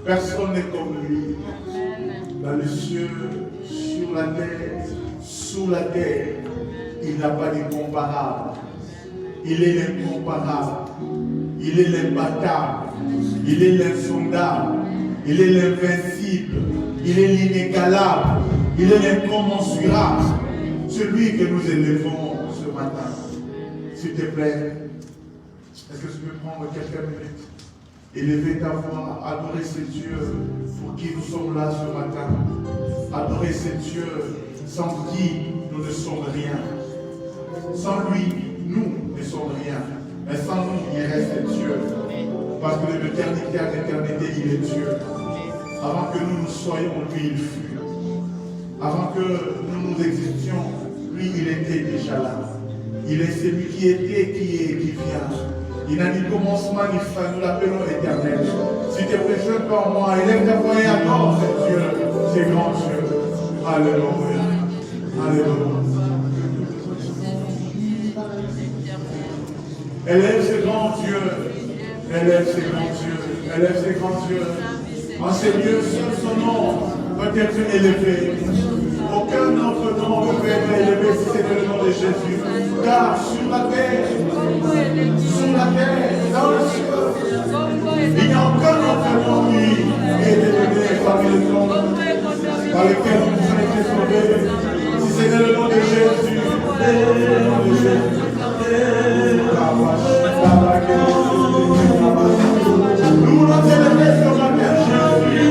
Personne n'est comme lui. Dans le ciel, sur la terre, sous la terre, il n'a pas de comparable. Il est l'incomparable. Il est l'imbattable. Il est l'insondable. Il est l'invincible. Il est l'inégalable. Il est l'incommensurable. Celui que nous élevons ce matin. S'il te plaît, est-ce que tu peux prendre quelques minutes? Élever ta voix, adorer ce Dieu pour qui nous sommes là ce matin. Adorer ce Dieu sans qui nous ne sommes rien. Sans lui, nous ne sommes rien. Mais sans nous, il reste Dieu. Parce que de l'éternité à l'éternité, il est Dieu. Avant que nous soyons, lui, il fut. Avant que nous existions, lui, il était déjà là. Il est celui qui était, qui est, qui vient. Il n'a ni commencement ni fin, nous l'appelons éternel. Si tu es prêcheur comme moi, élève ta voix et adore ce Dieu, ce grand Dieu. Alléluia. Alléluia. Élève ce grand Dieu. Élève ce grand Dieu. Élève ce grand Dieu. En ces lieux, seul son nom peut être élevé. Aucun autre nom ne peut être élevé si c'est le nom de Jésus. Car sur la terre, dans le ciel, il n'y a aucun autre nom qui est donné parmi les noms par lesquels nous avons été sauvés. Si c'est le nom de Jésus, le nom de Jésus. Nous l'avons élevé sur la terre, Jésus.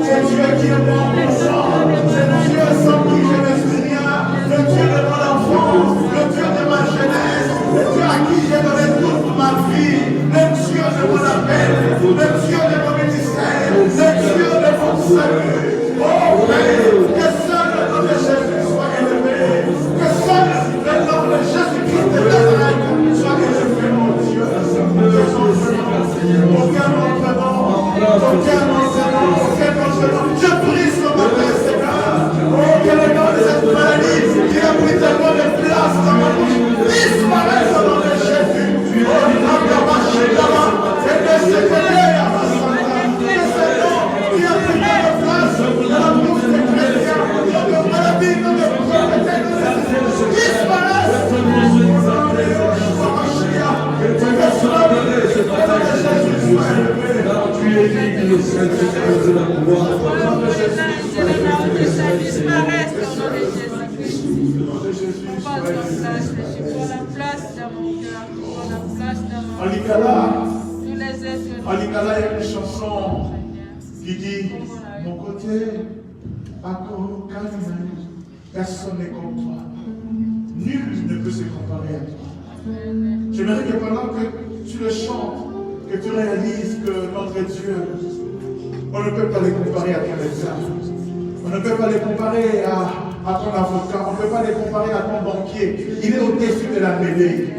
C'est Dieu qui est bon, c'est disparaisse au nom de Jésus-Christ. Prends ta place, Jésus. Prends la place dans mon cœur. Prends la place dans mon cœur. Tous les êtres. En Lingala, il y a une chanson qui dit mon côté, personne n'est comme toi. Nul ne peut se comparer à toi. J'aimerais que pendant que tu le chantes, que tu réalises que notre Dieu, on ne peut pas les comparer à ton médecin. On ne peut pas les comparer à ton avocat. On ne peut pas les comparer à ton banquier. Il est au-dessus de la mêlée.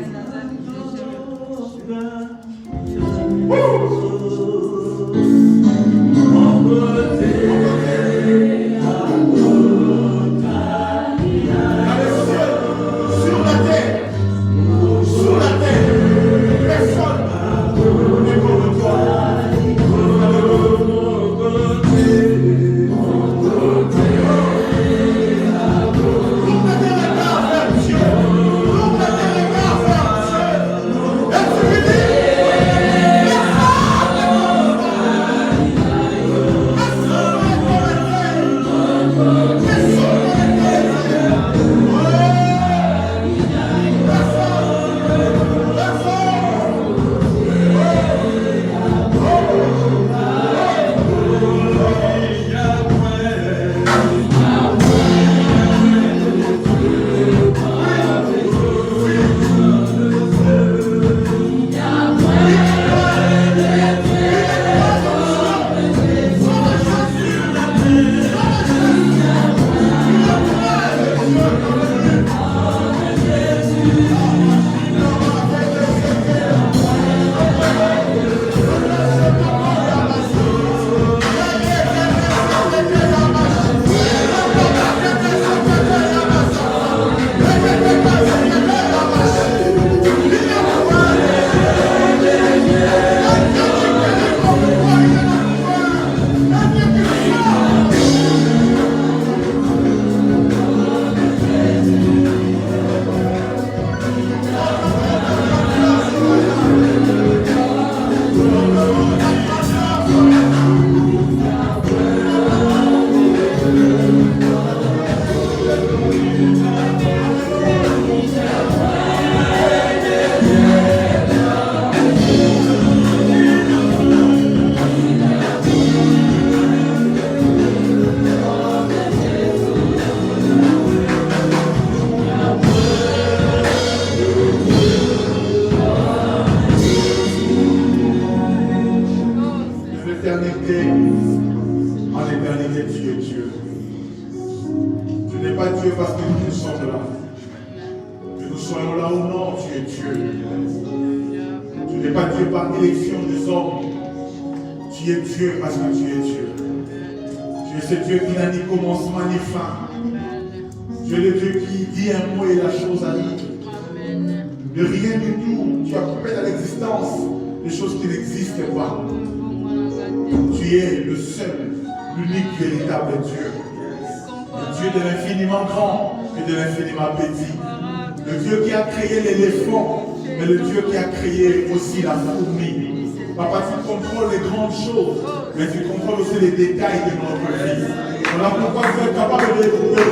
Mais le Dieu qui a créé aussi la fourmi. Papa, tu contrôles les grandes choses, mais tu contrôles aussi les détails de notre vie. Voilà pourquoi tu es capable de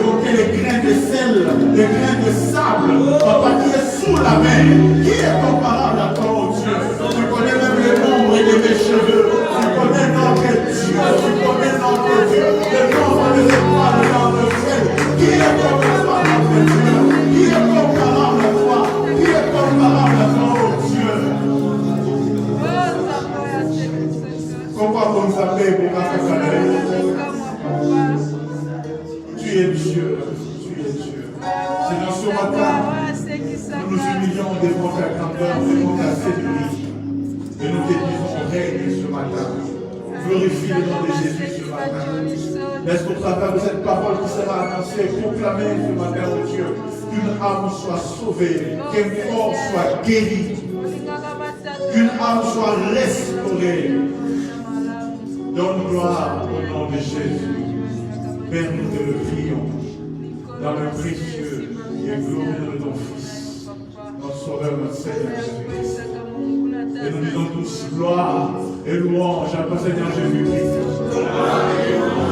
compter les grains de sel, les grains de sable. Papa, qui est sous la mer. Qui est comparable à toi, oh Dieu? Tu connais même les nombres de mes cheveux. Tu connais notre Dieu. Tu connais notre Dieu. Le nombre des étoiles dans le ciel. Qui est comparable à notre Dieu? Qui est comparable à toi? Qui est comparable à toi, oh Dieu? Pourquoi vous appelez pour tu es Dieu, tu es Dieu. Seigneur, ce matin, nous nous humilions devant ta grandeur, devant ta sécurité. Et nous te disons, règne ce matin. Glorifie le nom de Jésus ce matin. Laisse pour travers de cette parole qui sera annoncée, proclamée ce matin, oh Dieu, qu'une âme soit sauvée, qu'un corps soit guéri, qu'une âme soit restaurée. Donne gloire au nom de Jésus. Père, nous te le prions dans le précieux et glorieux de ton Fils, notre Sauveur, notre Seigneur Jésus-Christ. Et nous disons tous gloire et louange à ton Seigneur Jésus-Christ.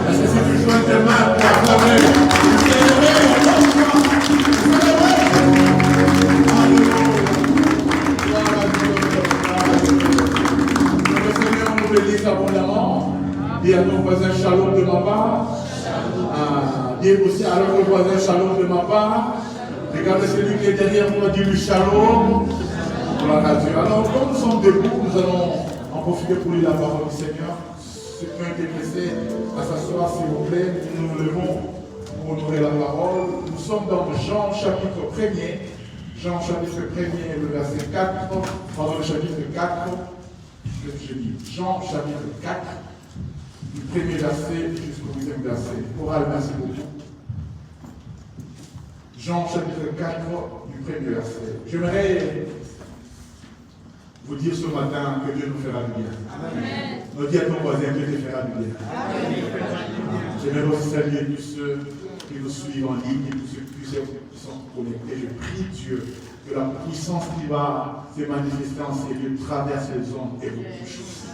Est-ce que si tu joins tes mains pour acclamer? Dis aussi à l'autre voisin shalom de ma part. Regardez celui qui est derrière moi, dis-lui shalom. Gloire à Dieu. Alors, comme nous sommes debout, nous allons en profiter pour lire la parole du Seigneur. Ceux qui ont été pressés à s'asseoir, s'il vous plaît, nous nous levons pour honorer la parole. Nous sommes dans Jean chapitre 1er. Jean chapitre 1er, le verset 4. Pardon, le chapitre 4. Je dis Jean chapitre 4, du premier verset jusqu'au 8e verset. Oral, merci beaucoup. Jean chapitre 4, du premier verset. J'aimerais vous dire ce matin que Dieu nous fera du bien. Amen. Nous dis à ton voisin que Dieu te fera du bien. J'aimerais aussi saluer tous ceux qui nous suivent en ligne et tous ceux qui sont connectés. Je prie Dieu que la puissance qui va se manifester en ces lieux traverse les ondes et vous touche aussi.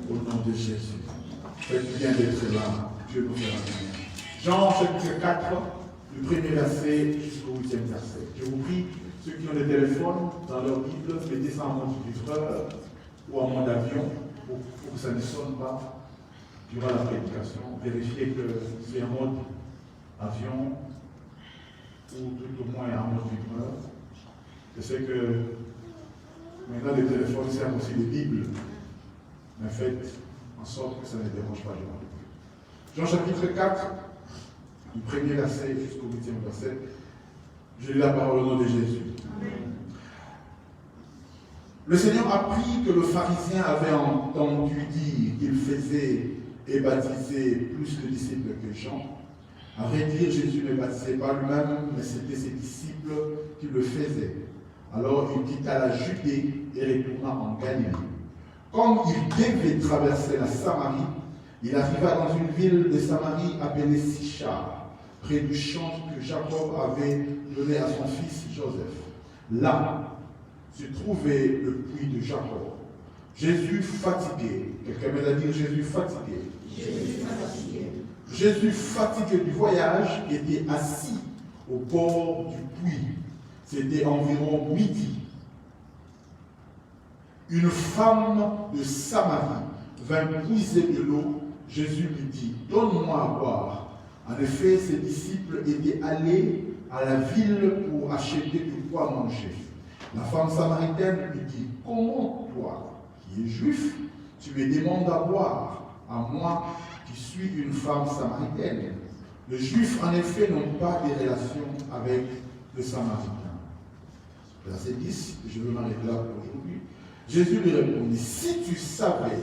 Au nom de Jésus. Faites bien d'être là. Dieu nous fera du bien. Jean chapitre 4, du premier verset jusqu'au 8e verset. Je vous prie, ceux qui ont des téléphones dans leur Bible, mettez ça en mode livreur ou en mode avion pour que ça ne sonne pas durant la prédication. Vérifiez que c'est en mode avion ou tout au moins en mode livreur. Je sais que maintenant les téléphones servent aussi des Bibles, mais faites en sorte que ça ne dérange pas durant le culte. Jean chapitre 4, du premier verset jusqu'au 8e verset. Je lis la parole au nom de Jésus. Amen. Le Seigneur apprit que le pharisien avait entendu dire qu'il faisait et baptisait plus de disciples que Jean. À vrai dire, Jésus ne baptisait pas lui-même, mais c'était ses disciples qui le faisaient. Alors il quitta la Judée et retourna en Galilée. Comme il devait traverser la Samarie, il arriva dans une ville de Samarie appelée Sichar, près du champ que Jacob avait donné à son fils Joseph. Là se trouvait le puits de Jacob. Jésus fatigué, quelqu'un me l'a dit, Jésus fatigué. Jésus fatigué du voyage était assis au bord du puits. C'était environ midi. Une femme de Samarie vint puiser de l'eau. Jésus lui dit, donne-moi à boire. En effet, ses disciples étaient allés à la ville pour acheter de quoi manger. La femme samaritaine lui dit, comment toi, qui es juif, tu me demandes à boire, à moi qui suis une femme samaritaine? Les Juifs, en effet, n'ont pas de relation avec les Samaritains. Verset 10, je vais m'arrêter là pour aujourd'hui. Jésus lui répondit, si tu savais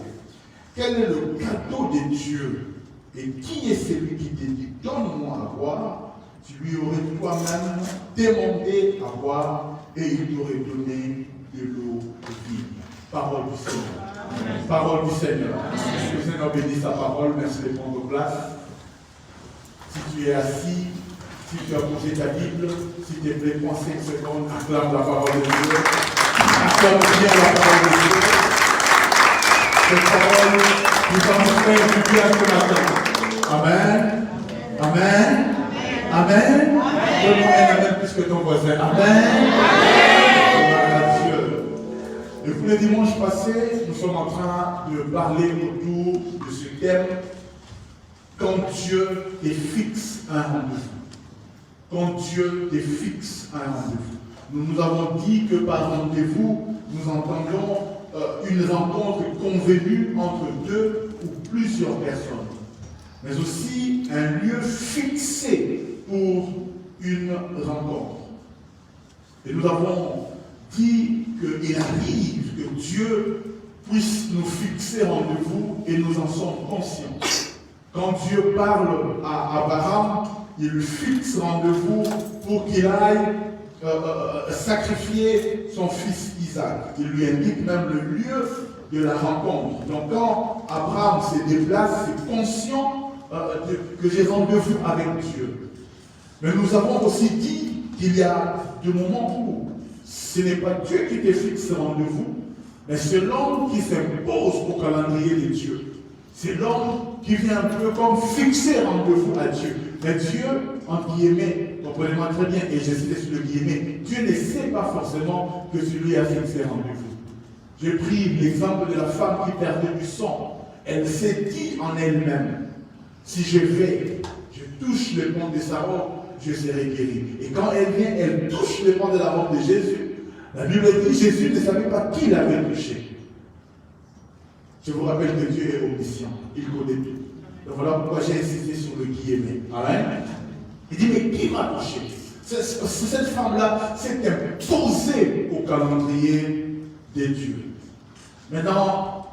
quel est le cadeau de Dieu et qui est celui qui te dit, donne-moi à boire, tu lui aurais toi-même demandé à boire et il t'aurait donné de l'eau vive. Parole du Seigneur. Amen. Parole du Seigneur. Que le Seigneur bénisse sa parole. Merci de prendre place. Si tu es assis, si tu as posé ta Bible, s'il te plaît, prends 5 secondes, acclame la parole de Dieu. Acclame bien la parole de Dieu. Cette parole nous va nous faire du bien ce matin. Amen. Amen. Amen. Donne-moi un amen plus que ton voisin. Amen. Depuis le dimanche passé, nous sommes en train de parler autour de ce thème quand Dieu te fixe un rendez-vous. Quand Dieu te fixe un rendez-vous. Nous avons dit que par rendez-vous, nous entendons une rencontre convenue entre deux ou plusieurs personnes, mais aussi un lieu fixé pour une rencontre. Et nous avons dit qu'il arrive que Dieu puisse nous fixer rendez-vous et nous en sommes conscients. Quand Dieu parle à Abraham, il lui fixe rendez-vous pour qu'il aille sacrifier son fils Isaac. Il lui indique même le lieu de la rencontre. Donc quand Abraham se déplace, c'est conscient que j'ai rendez-vous avec Dieu. Mais nous avons aussi dit qu'il y a des moments où ce n'est pas Dieu qui te fixe rendez-vous, mais c'est l'homme qui s'impose au calendrier de Dieu. C'est l'homme qui vient un peu comme fixer rendez-vous à Dieu. Mais Dieu, entre guillemets, comprenez-moi très bien, et j'ai cité sur le guillemets, Dieu ne sait pas forcément que celui a fixé rendez-vous. J'ai pris l'exemple de la femme qui perdait du sang. Elle s'est dit en elle-même, si je vais, touche le pan de sa robe, je serai guéri. Et quand elle vient, elle touche le pan de la robe de Jésus. La Bible dit Jésus ne savait pas qui l'avait touché. Je vous rappelle que Dieu est omniscient. Il connaît tout. Donc voilà pourquoi j'ai insisté sur le guillemets. Amen. Il dit, mais qui m'a touché? Cette femme-là s'est imposée au calendrier des dieux. Maintenant,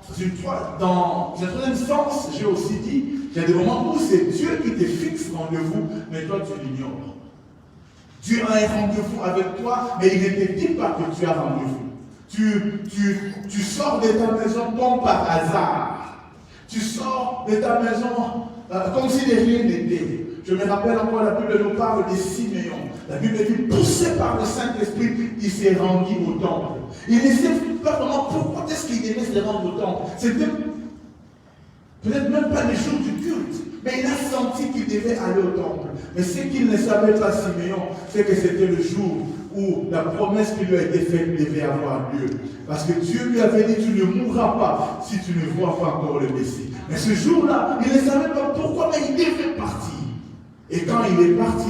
dans un troisième sens, j'ai aussi dit qu'il y a des moments où c'est Dieu qui te fixe rendez-vous, mais toi tu l'ignores. Dieu a un rendez-vous avec toi, mais il ne te dit pas que tu as rendez-vous. Tu sors de ta maison comme par hasard. Tu sors de ta maison comme si de rien n'était. Je me rappelle encore, la Bible nous parle de Siméon. La Bible dit, poussé par le Saint-Esprit, il s'est rendu au temple. Il ne sait pas vraiment pourquoi est-ce qu'il devait se rendre au temple. C'était peut-être même pas le jour du culte, mais il a senti qu'il devait aller au temple. Mais ce qu'il ne savait pas, Siméon, c'est que c'était le jour où la promesse qui lui a été faite devait avoir lieu. Parce que Dieu lui avait dit, tu ne mourras pas si tu ne vois pas encore le Messie. Mais ce jour-là, il ne savait pas pourquoi, mais il devait partir. Et quand il est parti,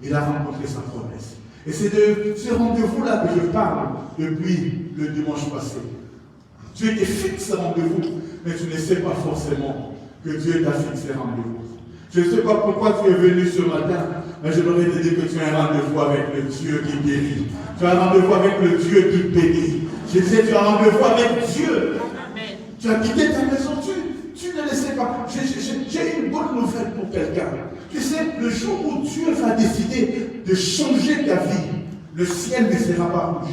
il a rencontré sa promesse. Et c'est de ce rendez-vous-là que je parle depuis le dimanche passé. Dieu te fixe rendez-vous, mais tu ne sais pas forcément que Dieu t'a fixé rendez-vous. Je ne sais pas pourquoi tu es venu ce matin, mais je voudrais te dire que tu as un rendez-vous avec le Dieu qui guérit. Tu as un rendez-vous avec le Dieu qui bénit. Je disais, tu as un rendez-vous avec Dieu. Amen. Tu as quitté ta maison, tu ne le sais pas. J'ai une bonne nouvelle pour quelqu'un. Tu sais, le jour où Dieu va décider de changer ta vie, le ciel ne sera pas rouge.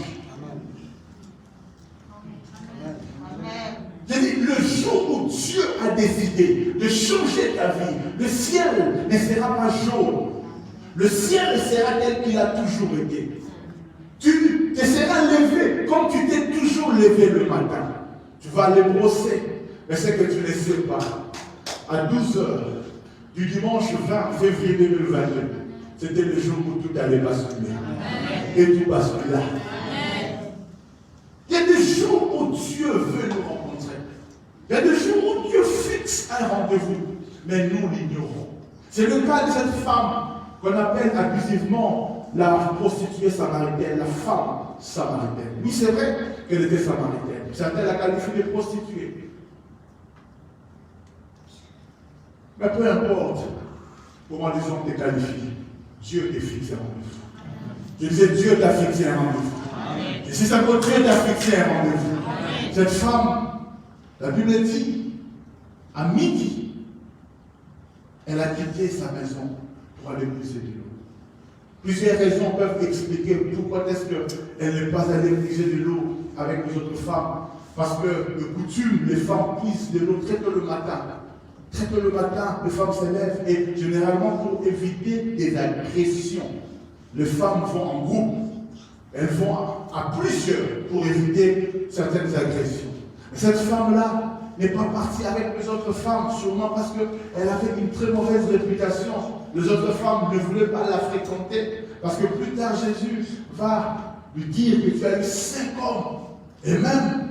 J'ai dit, le jour où Dieu a décidé de changer ta vie, le ciel ne sera pas jaune. Le ciel sera tel qu'il a toujours été. Tu te seras levé comme tu t'es toujours levé le matin. Tu vas aller brosser. Mais c'est que tu ne sais pas. À 12 h du dimanche 20 février 2022, c'était le jour où tout allait basculer. Et tout bascula. Il y a des jours où Dieu veut nous rencontrer. Il y a des jours où Dieu fixe un rendez-vous, mais nous l'ignorons. C'est le cas de cette femme qu'on appelle abusivement la prostituée samaritaine, la femme samaritaine. Oui, c'est vrai qu'elle était samaritaine. Certains la qualifient de prostituée. Mais peu importe comment les hommes te qualifient, Dieu t'a fixé un rendez-vous. Je disais, Dieu t'a fixé un rendez-vous. Et si ça continue, Dieu t'a fixé un rendez-vous. Cette femme, la Bible dit, à midi, elle a quitté sa maison pour aller puiser de l'eau. Plusieurs raisons peuvent expliquer pourquoi est-ce qu'elle n'est pas allée puiser de l'eau avec les autres femmes. Parce que de coutume, les femmes puisent de l'eau très tôt le matin. Très tôt le matin, les femmes se lèvent et généralement pour éviter des agressions, les femmes vont en groupe. Elles vont à plusieurs pour éviter certaines agressions. Cette femme-là n'est pas partie avec les autres femmes, sûrement parce qu'elle avait une très mauvaise réputation. Les autres femmes ne voulaient pas la fréquenter, parce que plus tard Jésus va lui dire que tu as eu 5 hommes, et même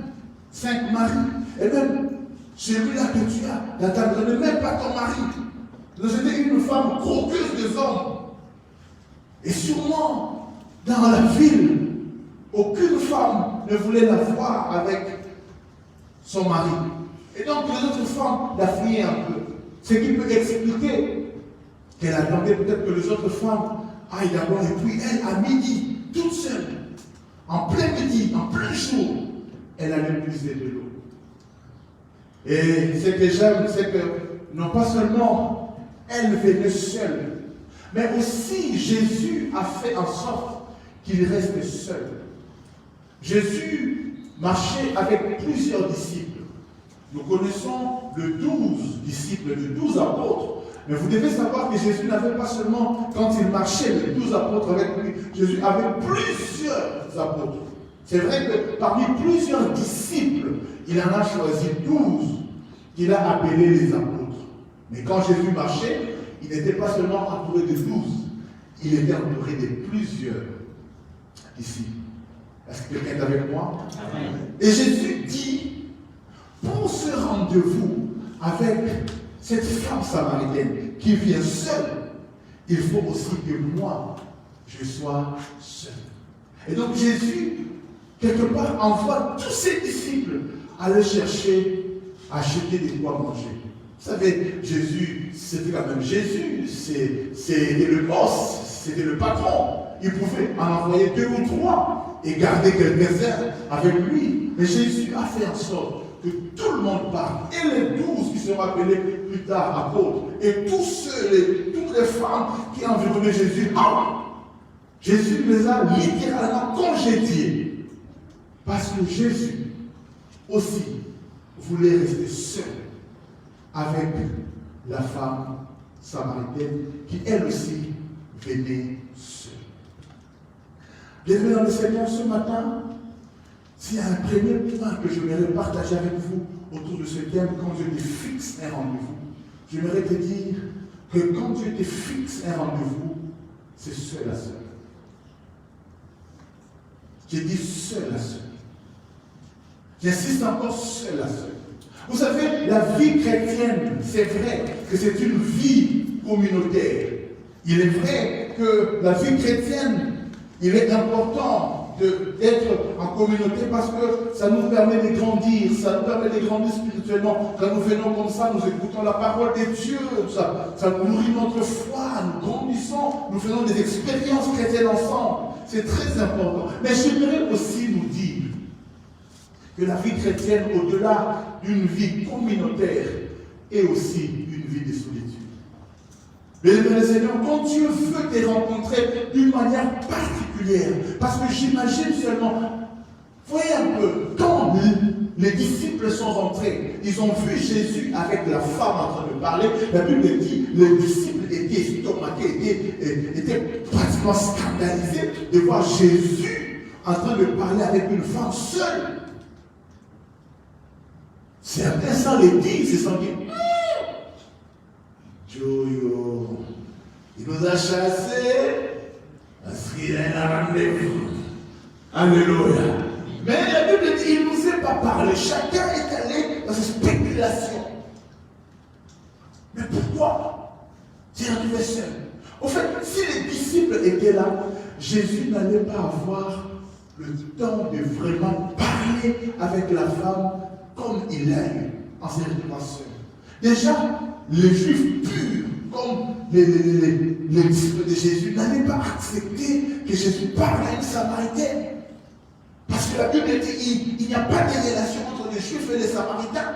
5 maris, et même celui-là que tu as, n'attendrait même pas ton mari. C'était une femme croqueuse des hommes. Et sûrement, dans la ville, aucune femme ne voulait la voir avec son mari. Et donc les autres femmes la fuyaient un peu. Ce qui peut expliquer qu'elle attendait peut-être que les autres femmes aillent d'abord, et puis elle, à midi, toute seule, en plein midi, en plein jour, elle allait puiser de l'eau. Et ce que j'aime, c'est que non pas seulement elle venait seule, mais aussi Jésus a fait en sorte qu'il reste seul. Jésus marchait avec plusieurs disciples. Nous connaissons le 12 disciples, les 12 apôtres. Mais vous devez savoir que Jésus n'avait pas seulement, quand il marchait, les 12 apôtres avec lui, Jésus avait plusieurs apôtres. C'est vrai que parmi plusieurs disciples, il en a choisi 12 qu'il a appelés les apôtres. Mais quand Jésus marchait, il n'était pas seulement entouré de 12, il était entouré de plusieurs disciples. Est-ce que quelqu'un est avec moi? Amen. Et Jésus dit, pour ce rendez-vous avec cette femme samaritaine qui vient seule, il faut aussi que moi, je sois seul. Et donc Jésus, quelque part, envoie tous ses disciples aller chercher, acheter des quoi manger. Vous savez, Jésus, c'était quand même Jésus, c'était le boss, c'était le patron. Il pouvait en envoyer 2 ou 3 et garder quelques-uns avec lui. Mais Jésus a fait en sorte que tout le monde parte. Et les 12 qui seront appelés plus tard apôtres. Et toutes les femmes qui environnaient Jésus. Jésus les a littéralement congédiés. Parce que Jésus aussi voulait rester seul avec la femme samaritaine qui elle aussi venait seule. Bienvenue dans le Seigneur ce matin. S'il y a un premier point que j'aimerais partager avec vous autour de ce thème, quand Dieu te fixe un rendez-vous, j'aimerais te dire que quand Dieu te fixe un rendez-vous, c'est seul à seul. J'ai dit seul à seul. J'insiste encore seul à seul. Vous savez, la vie chrétienne, c'est vrai que c'est une vie communautaire. Il est vrai que la vie chrétienne, il est important d'être en communauté parce que ça nous permet de grandir, ça nous permet de grandir spirituellement. Quand nous venons comme ça, nous écoutons la parole de Dieu, ça nourrit notre foi, nous grandissons, nous faisons des expériences chrétiennes ensemble. C'est très important. Mais j'aimerais aussi nous dire que la vie chrétienne, au-delà d'une vie communautaire, est aussi une vie de solitude. Bien-aimé le Seigneur, quand Dieu veut te rencontrer d'une manière particulière, parce que j'imagine seulement, voyez un peu, quand les disciples sont rentrés, ils ont vu Jésus avec la femme en train de parler, la Bible dit, les disciples étaient estomaqués, étaient pratiquement scandalisés de voir Jésus en train de parler avec une femme seule. Certains sans les dire, se sont dit, Joyo, il nous a chassés parce qu'il a un rendez-vous. Alléluia. Mais la Bible dit, il ne nous a pas parlé. Chacun est allé dans ses spéculations. Mais pourquoi s'est retrouvé seul? Au fait, si les disciples étaient là, Jésus n'allait pas avoir le temps de vraiment parler avec la femme comme il a eu en se retrouvant seul. Déjà, les Juifs purs, comme les disciples de Jésus, n'allaient pas accepter que Jésus parle à une Samaritaine. Parce que la Bible dit il n'y a pas de relation entre les Juifs et les Samaritains.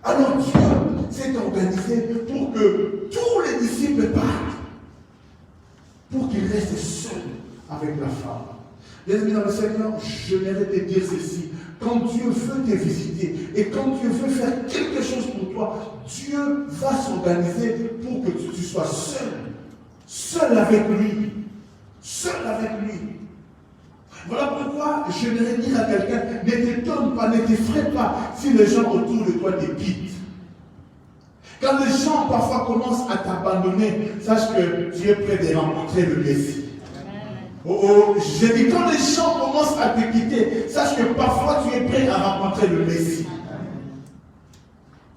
Alors Dieu s'est organisé pour que tous les disciples partent, pour qu'ils restent seuls avec la femme. Bien-aimé dans le Seigneur, je viendrai te dire ceci. Quand Dieu veut te visiter et quand Dieu veut faire quelque chose pour toi, Dieu va s'organiser pour que tu sois seul. Seul avec lui. Seul avec lui. Voilà pourquoi je vais dire à quelqu'un, ne t'étonne pas, ne t'effraie pas si les gens autour de toi te quittent. Quand les gens parfois commencent à t'abandonner, sache que tu es prêt de rencontrer le Messie. Je dis, quand les gens commencent à te quitter, sache que parfois tu es prêt à rencontrer le Messie.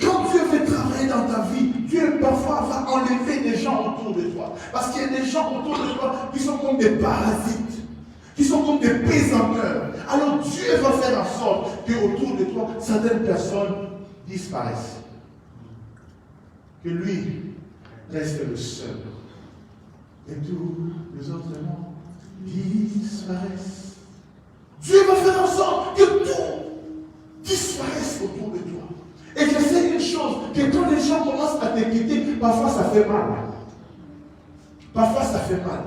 Quand Dieu veut travailler dans ta vie, Dieu parfois va enlever des gens autour de toi. Parce qu'il y a des gens autour de toi qui sont comme des parasites, qui sont comme des pesanteurs. Alors Dieu va faire en sorte qu'autour de toi, certaines personnes disparaissent. Que lui reste le seul. Et tous les autres non. Disparaissent. Dieu va faire en sorte que tout disparaisse autour de toi. Et je sais une chose, que quand les gens commencent à te quitter, parfois ça fait mal. Parfois ça fait mal.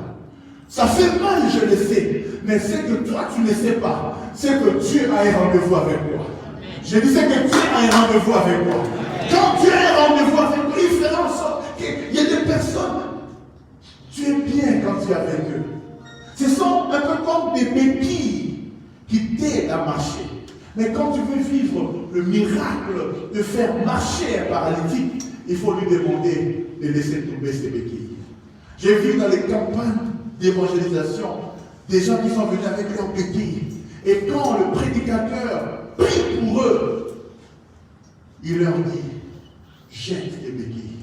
Ça fait mal, je le sais. Mais c'est que toi, tu ne sais pas. C'est que Dieu a un rendez-vous avec toi. Je disais que Dieu a un rendez-vous avec toi. Quand Dieu a un rendez-vous avec toi, il fera en sorte qu'il y ait des personnes. Tu es bien quand tu es avec eux. Ce sont un peu comme des béquilles qui t'aident à marcher. Mais quand tu veux vivre le miracle de faire marcher un paralytique, il faut lui demander de laisser tomber ses béquilles. J'ai vu dans les campagnes d'évangélisation des gens qui sont venus avec leurs béquilles. Et quand le prédicateur prie pour eux, il leur dit, jette tes béquilles.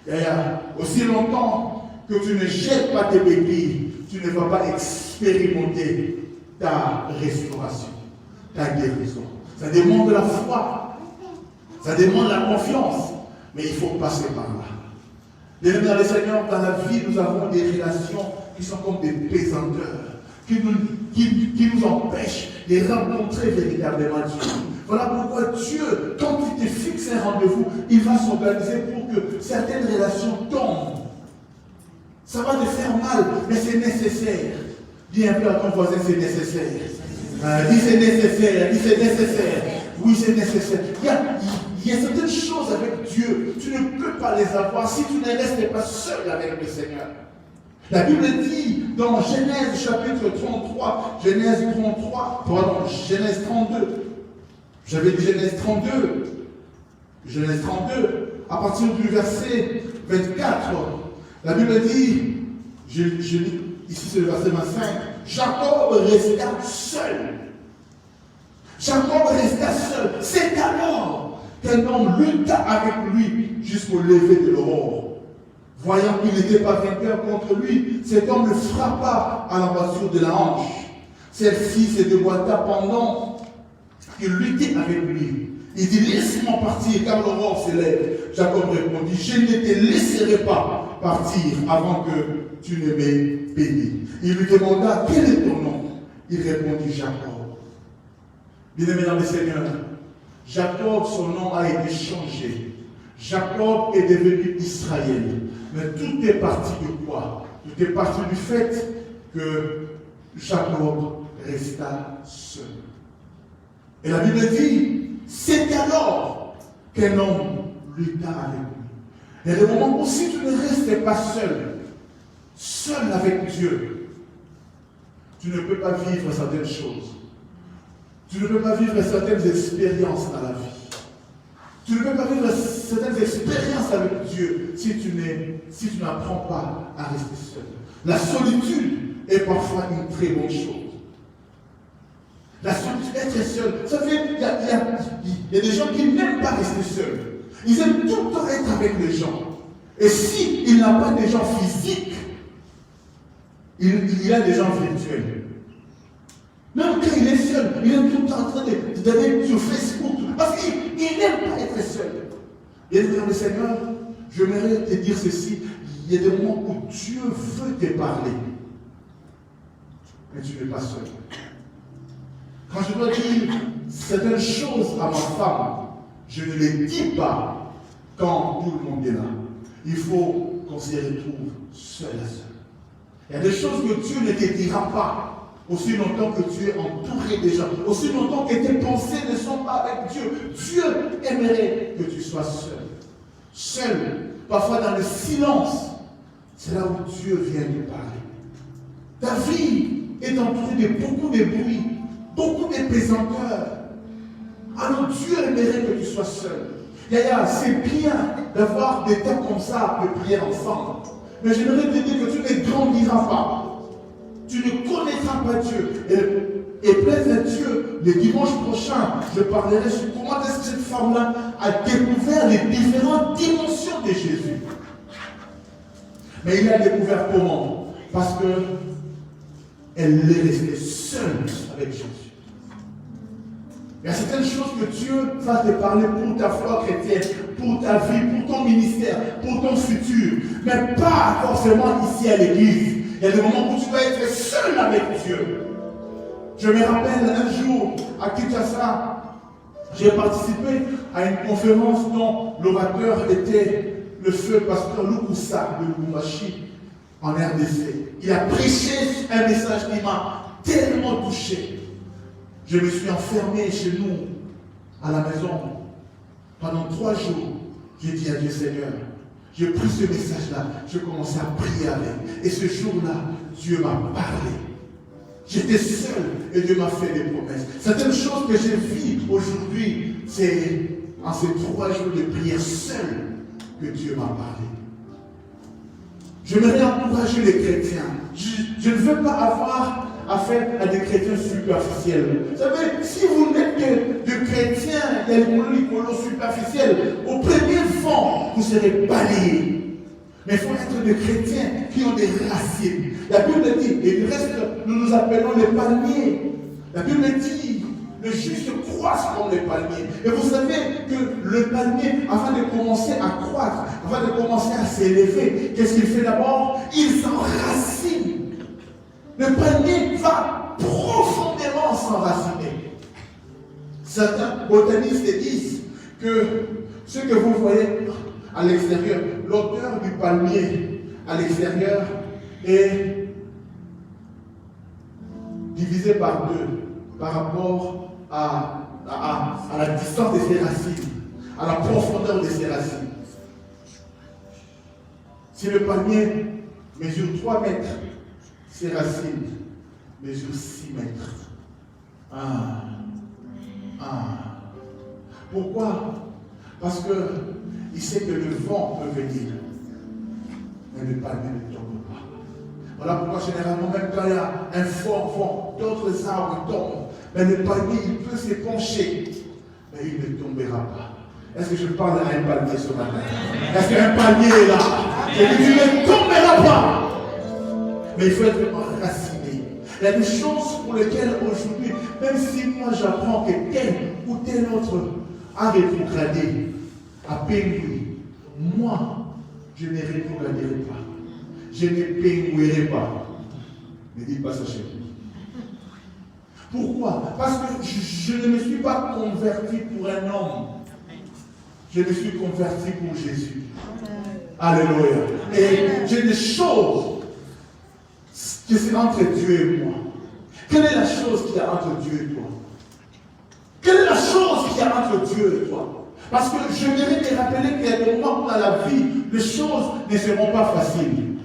Il y a aussi longtemps, que tu ne jettes pas tes béquilles, tu ne vas pas expérimenter ta restauration, ta guérison. Ça demande de la foi, ça demande de la confiance, mais il faut passer par là. Bien-aimés dans le Seigneur, dans la vie, nous avons des relations qui sont comme des pesanteurs, qui nous empêchent de rencontrer véritablement Dieu. Voilà pourquoi Dieu, quand il te fixe un rendez-vous, il va s'organiser pour que certaines relations tombent. Ça va te faire mal, mais c'est nécessaire. Dis un peu à ton voisin, c'est nécessaire. Dis c'est nécessaire, dis c'est nécessaire. Oui, c'est nécessaire. Il y a certaines choses avec Dieu, tu ne peux pas les avoir si tu ne restes pas seul avec le Seigneur. La Bible dit dans Genèse chapitre 33, Genèse 32, j'avais dit Genèse 32, à partir du verset 24, la Bible dit, je lis ici c'est le verset 25, Jacob resta seul. Jacob resta seul. C'est alors qu'un homme lutta avec lui jusqu'au lever de l'aurore. Voyant qu'il n'était pas vainqueur contre lui, cet homme le frappa à l'embrasure de la hanche. Celle-ci se déboîta pendant qu'il luttait avec lui. Il dit, laisse-moi partir car l'aurore s'élève. Jacob répondit, je ne te laisserai pas partir avant que tu ne m'aies béni. Il lui demanda, quel est ton nom? Il répondit, Jacob. Bien-aimé dans le Seigneur, Jacob, son nom a été changé. Jacob est devenu Israël. Mais tout est parti de quoi? Tout est parti du fait que Jacob resta seul. Et la Bible dit, c'est alors qu'un homme lutta avec lui. Il y a des moments où si tu ne restes pas seul avec Dieu, tu ne peux pas vivre certaines choses. Tu ne peux pas vivre certaines expériences dans la vie. Tu ne peux pas vivre certaines expériences avec Dieu si tu n'apprends pas à rester seul. La solitude est parfois une très bonne chose. La solitude, être seul. Ça fait, il y a des gens qui n'aiment pas rester seuls. Ils aiment tout le temps être avec les gens. Et s'il n'a pas des gens physiques, il a des gens virtuels. Même quand il est seul, il est tout le temps en train d'aller sur Facebook. Parce qu'il n'aime pas être seul. Et dans le Seigneur, j'aimerais te dire ceci. Il y a des moments où Dieu veut te parler. Mais tu n'es pas seul. Quand je dois dire certaines choses à ma femme, je ne les dis pas quand tout le monde est là. Il faut qu'on se retrouve seul à seul. Il y a des choses que Dieu ne te dira pas aussi longtemps que tu es entouré des gens, aussi longtemps que tes pensées ne sont pas avec Dieu. Dieu aimerait que tu sois seul. Seul, parfois dans le silence, c'est là où Dieu vient te parler. Ta vie est entourée de beaucoup de bruit, beaucoup de pesanteurs. Alors Dieu aimerait que tu sois seul. Yaya, c'est bien d'avoir des temps comme ça, de prier ensemble. Mais j'aimerais te dire que tu ne grandiras pas. Tu ne connaîtras pas Dieu. Et plaise à Dieu, le dimanche prochain, je parlerai sur comment est-ce que cette femme-là a découvert les différentes dimensions de Jésus. Mais il a découvert comment? Parce qu'elle est restée seule avec Jésus. Il y a certaines choses que Dieu va te parler pour ta foi chrétienne, pour ta vie, pour ton ministère, pour ton futur, mais pas forcément ici à l'église. Il y a des moments où tu dois être seul avec Dieu. Je me rappelle un jour à Kinshasa, j'ai participé à une conférence dont l'orateur était le feu pasteur Lukusa de Lubumbashi en RDC. Il a prêché un message qui m'a tellement touché. Je me suis enfermé chez nous, à la maison, pendant 3 jours. J'ai dit à Dieu, Seigneur, j'ai pris ce message-là, j'ai commencé à prier avec. Et ce jour-là, Dieu m'a parlé. J'étais seul et Dieu m'a fait des promesses. Certaines choses que j'ai vues aujourd'hui, c'est en ces 3 jours de prière seul que Dieu m'a parlé. J'aimerais encourager les chrétiens. Je ne veux pas avoir affaire à des chrétiens superficiels. Vous savez, si vous n'êtes que de chrétiens superficiels, au premier vent, vous serez balayés. Mais il faut être des chrétiens qui ont des racines. La Bible dit, et du reste, nous nous appelons les palmiers. La Bible dit, le juste croisse comme les palmiers. Et vous savez que le palmier, avant de commencer à croître, avant de commencer à s'élever, qu'est-ce qu'il fait d'abord? Il s'enracine. Le palmier va profondément s'enraciner. Certains botanistes disent que ce que vous voyez à l'extérieur, l'odeur du palmier à l'extérieur est divisée par deux par rapport à la distance de ses racines, à la profondeur de ses racines. Si le palmier mesure 3 mètres, ses racines mesurent 6 mètres. Pourquoi? Parce qu'il sait que le vent peut venir, mais le palmier ne tombe pas. Voilà pourquoi généralement, même quand il y a un fort vent, d'autres arbres tombent, mais le palmier, il peut s'épancher, mais il ne tombera pas. Est-ce que je parle à un palmier ce matin? Est-ce qu'un palmier est là? Et il ne tombera pas. Mais il faut être enraciné. Il y a des choses pour lesquelles aujourd'hui, même si moi j'apprends que tel ou tel autre a rétrogradé, à pénurie, moi, je ne rétrograderai pas. Je ne pénuirai pas. Ne dites pas ça chez vous. Pourquoi? Parce que je ne me suis pas converti pour un homme. Je me suis converti pour Jésus. Alléluia. Et j'ai des choses que c'est entre Dieu et moi. Quelle est la chose qu'il y a entre Dieu et toi? Quelle est la chose qu'il y a entre Dieu et toi? Parce que je viens te rappeler qu'il y a des moments où dans la vie, les choses ne seront pas faciles.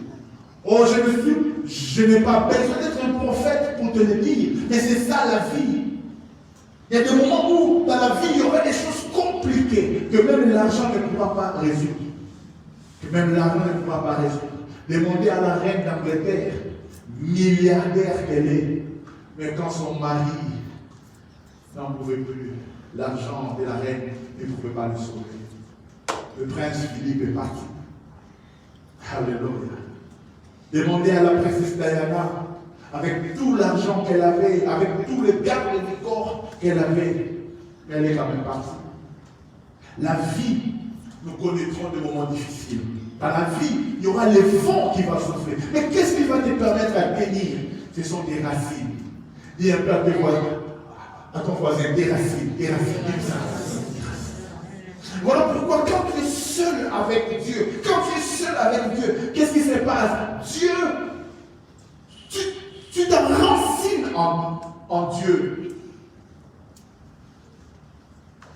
Oh, je n'ai pas besoin d'être un prophète pour te le dire, mais c'est ça la vie. Il y a des moments où dans la vie, il y aura des choses compliquées que même l'argent ne pourra pas résoudre. Que même l'argent ne pourra pas résoudre. Demandez à la reine d'Angleterre, milliardaire qu'elle est, mais quand son mari n'en pouvait plus, l'argent de la reine ne pouvait pas le sauver. Le prince Philippe est parti. Alléluia. Demandez à la princesse Diana, avec tout l'argent qu'elle avait, avec tous les gardes du corps qu'elle avait, mais elle est quand même partie. La vie, nous connaîtrons des moments difficiles. Dans la vie, il y aura les vents qui vont souffler. Mais qu'est-ce qui va te permettre à tenir? Ce sont des racines. Dis un peu à ton voisin, des racines, des racines, des racines. Voilà pourquoi quand tu es seul avec Dieu, qu'est-ce qui se passe? Dieu, tu t'enracines en Dieu.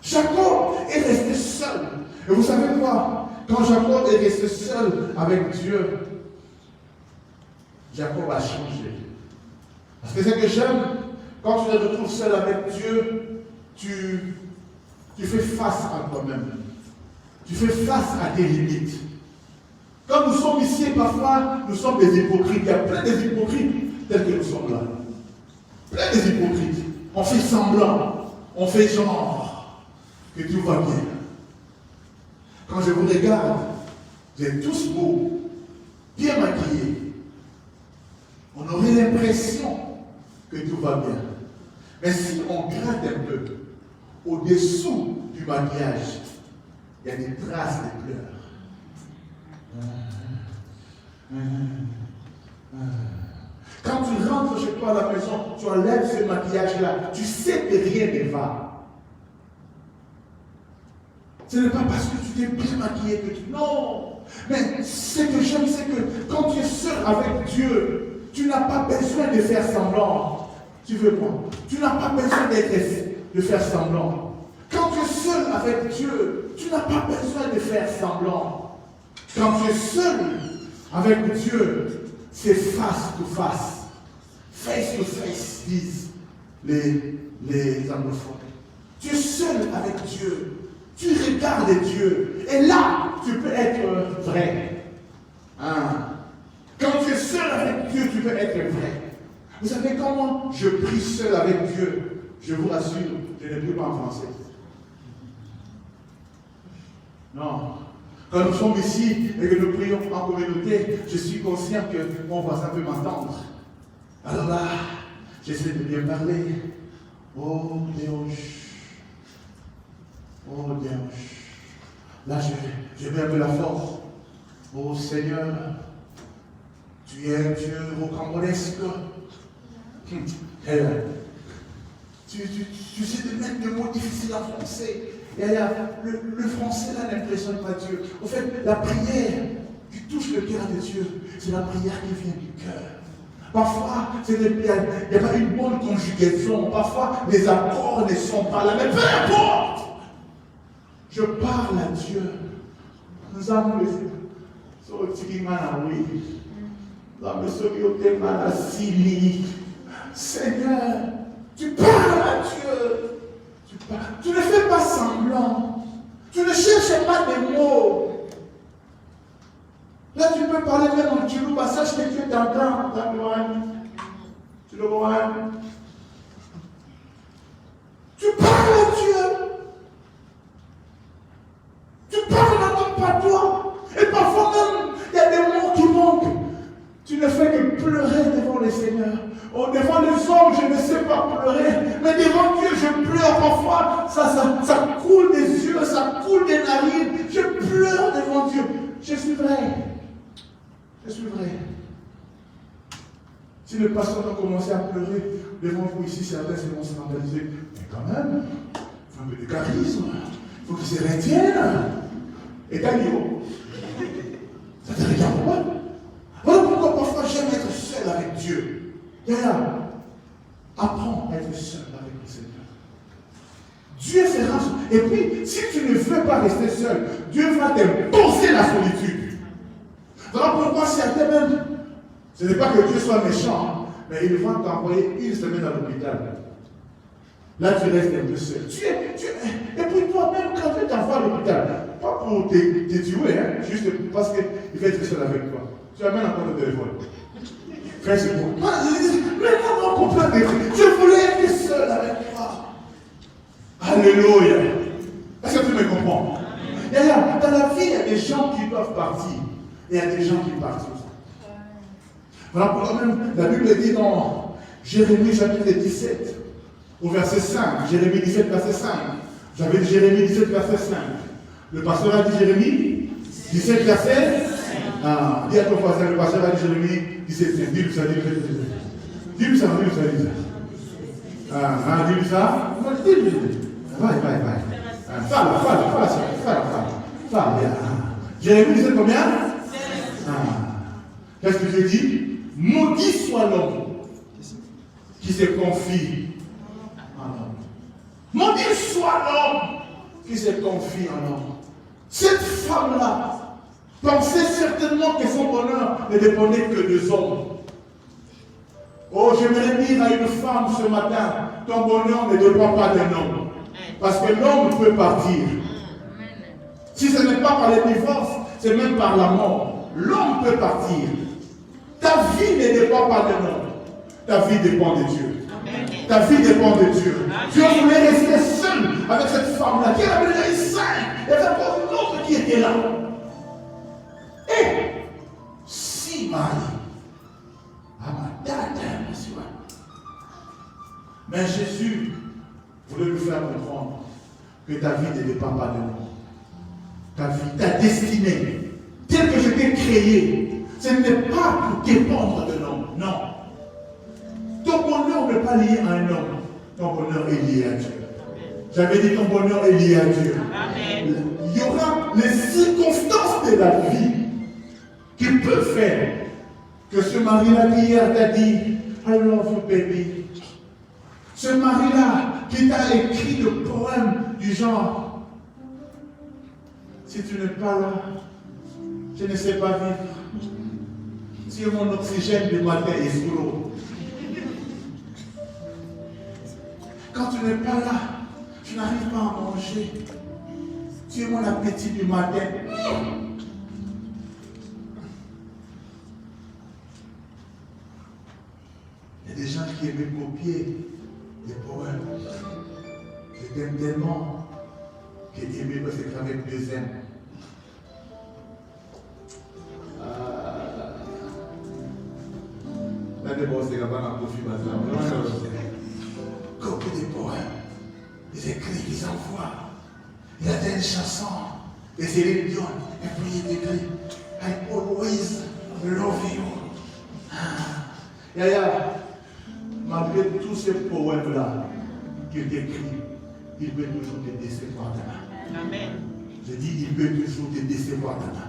Jacob est resté seul. Et vous savez quoi? Quand Jacob est resté seul avec Dieu, Jacob a changé. Parce que c'est que j'aime, quand tu te retrouves seul avec Dieu, tu fais face à toi-même. Tu fais face à tes limites. Quand nous sommes ici, parfois, nous sommes des hypocrites. Il y a plein d'hypocrites tels que nous sommes là. Plein d'hypocrites. On fait semblant. On fait genre que tout va bien. Quand je vous regarde, vous êtes tous beaux, bien maquillés. On aurait l'impression que tout va bien. Mais si on gratte un peu, au-dessous du maquillage, il y a des traces de pleurs. Quand tu rentres chez toi à la maison, tu enlèves ce maquillage-là, tu sais que rien ne va. Ce n'est pas parce que tu t'es bien maquillé que tu... Non! Mais ce que j'aime, c'est que quand tu es seul avec Dieu, tu n'as pas besoin de faire semblant. Tu veux quoi? Tu n'as pas besoin de faire semblant. Quand tu es seul avec Dieu, tu n'as pas besoin de faire semblant. Quand tu es seul avec Dieu, c'est face to face. Face to face, disent les anglophones. Tu es seul avec Dieu. Tu regardes Dieu. Et là, tu peux être vrai. Hein? Quand tu es seul avec Dieu, tu peux être vrai. Vous savez comment je prie seul avec Dieu? Je vous rassure, je ne prie pas en français. Non. Quand nous sommes ici et que nous prions en communauté, je suis conscient que mon voisin peut m'entendre. Alors là, j'essaie de bien parler. Oh Dieu. Oh Dieu. Là, je mets un peu la force. Oh Seigneur, tu es un Dieu rocambolesque. Tu sais de mettre des mots difficiles à prononcer. Et le français là n'impressionne pas Dieu. En fait, la prière qui touche le cœur de Dieu, c'est la prière qui vient du cœur. Parfois, il n'y a pas une bonne conjugaison. Parfois, les accords ne sont pas là. Mais peu importe! Je parle à Dieu. Nous avons les Seigneur, tu parles à Dieu. Tu ne fais pas semblant. Tu ne cherches pas des mots. Là, tu peux parler même en Tchilou, passage que Dieu t'entend. Tu le vois? Tu parles à Dieu. Tu parles à ton patois. Et parfois même, il y a des mots qui manquent. Tu ne fais que pleurer devant le Seigneur. Oh, devant les hommes, je ne sais pas pleurer. Mais devant Dieu, je pleure parfois. Ça coule des yeux, ça coule des narines. Je pleure devant Dieu. Je suis vrai. Je suis vrai. Si le pasteur a commencé à pleurer devant vous ici, certains vont se scandaliser. Mais quand même, il faut un peu de charisme. Il faut qu'il se retienne. Et Daniel, ça te regarde pas? Voilà pourquoi parfois j'aime être seul avec Dieu. Apprends à être seul avec le Seigneur. Dieu fera. Et puis, si tu ne veux pas rester seul, Dieu va t'imposer la solitude. Voilà pourquoi certains même, ce n'est pas que Dieu soit méchant, mais il va t'envoyer une semaine à l'hôpital. Là, tu restes un peu seul. Et puis toi-même, quand tu t'envoies à l'hôpital, pas pour te tuer, hein, juste parce qu'il va être seul avec toi. Tu amènes encore le téléphone. Frère, c'est bon. Mais comment comprendre? Je voulais être seul avec toi. Alléluia. Est-ce que tu me comprends? Dans la vie, il y a des gens qui doivent partir. Et il y a des gens qui partent. Voilà pourquoi même la Bible dit dans Jérémie chapitre 17, au verset 5. Jérémie 17, verset 5. J'avais dit Jérémie 17, verset 5. Le pasteur a dit Jérémie 17, verset 5. Dis à ton voisin, le pasteur a dit Jérémie 17, 5. Dis-lui ça, dis-lui ça. Dis-lui ça, dis-lui ça, dis-lui ça. Dis-lui ça. Dis-lui. Va. Fais. Jérémie 17, combien? Qu'est-ce que je dis? Maudit soit l'homme qui se confie en l'homme. Maudit soit l'homme qui se confie en l'homme. Cette femme-là pensait certainement que son bonheur ne dépendait que des hommes. Oh, j'aimerais dire à une femme ce matin, ton bonheur ne dépend pas d'un homme. Parce que l'homme peut partir. Si ce n'est pas par le divorce, c'est même par la mort. L'homme peut partir. Ta vie ne dépend pas d'un homme. Ta vie dépend de Dieu. Ta vie dépend de Dieu. Dieu voulait rester seul avec cette femme-là qui avait déjà eu 5. Il y avait encore une autre qui était là. Et si Marie, mais Jésus voulait lui faire comprendre que ta vie ne dépend pas de l'homme. Ta vie, ta destinée, telle que je t'ai créée, ce n'est pas pour dépendre de l'homme. Non. Ton bonheur n'est pas lié à un homme. Ton bonheur est lié à Dieu. J'avais dit ton bonheur est lié à Dieu. Amen. Il y aura les circonstances de la vie qui peuvent faire que ce mari-là qui hier t'a dit I love you baby. Ce mari-là qui t'a écrit le poème du genre si tu n'es pas là, je ne sais pas vivre. Tu es mon oxygène du matin et sous quand tu n'es pas là, je n'arrive pas à manger. Tu es mon appétit du matin. Il y a des gens qui aimaient copier des poèmes. Je t'aime tellement que aimer peut s'écrire avec 2 M. Là, des bosses, des gars, dans le profil, copier des poèmes, des écrits qu'ils envoient. Il y a des chansons, des Céline Dion, et puis il écrit I always love you. Yaya, malgré tous ces poèmes-là qu'il écrit, il peut toujours te décevoir demain. Amen. Je dis, il peut toujours te décevoir demain.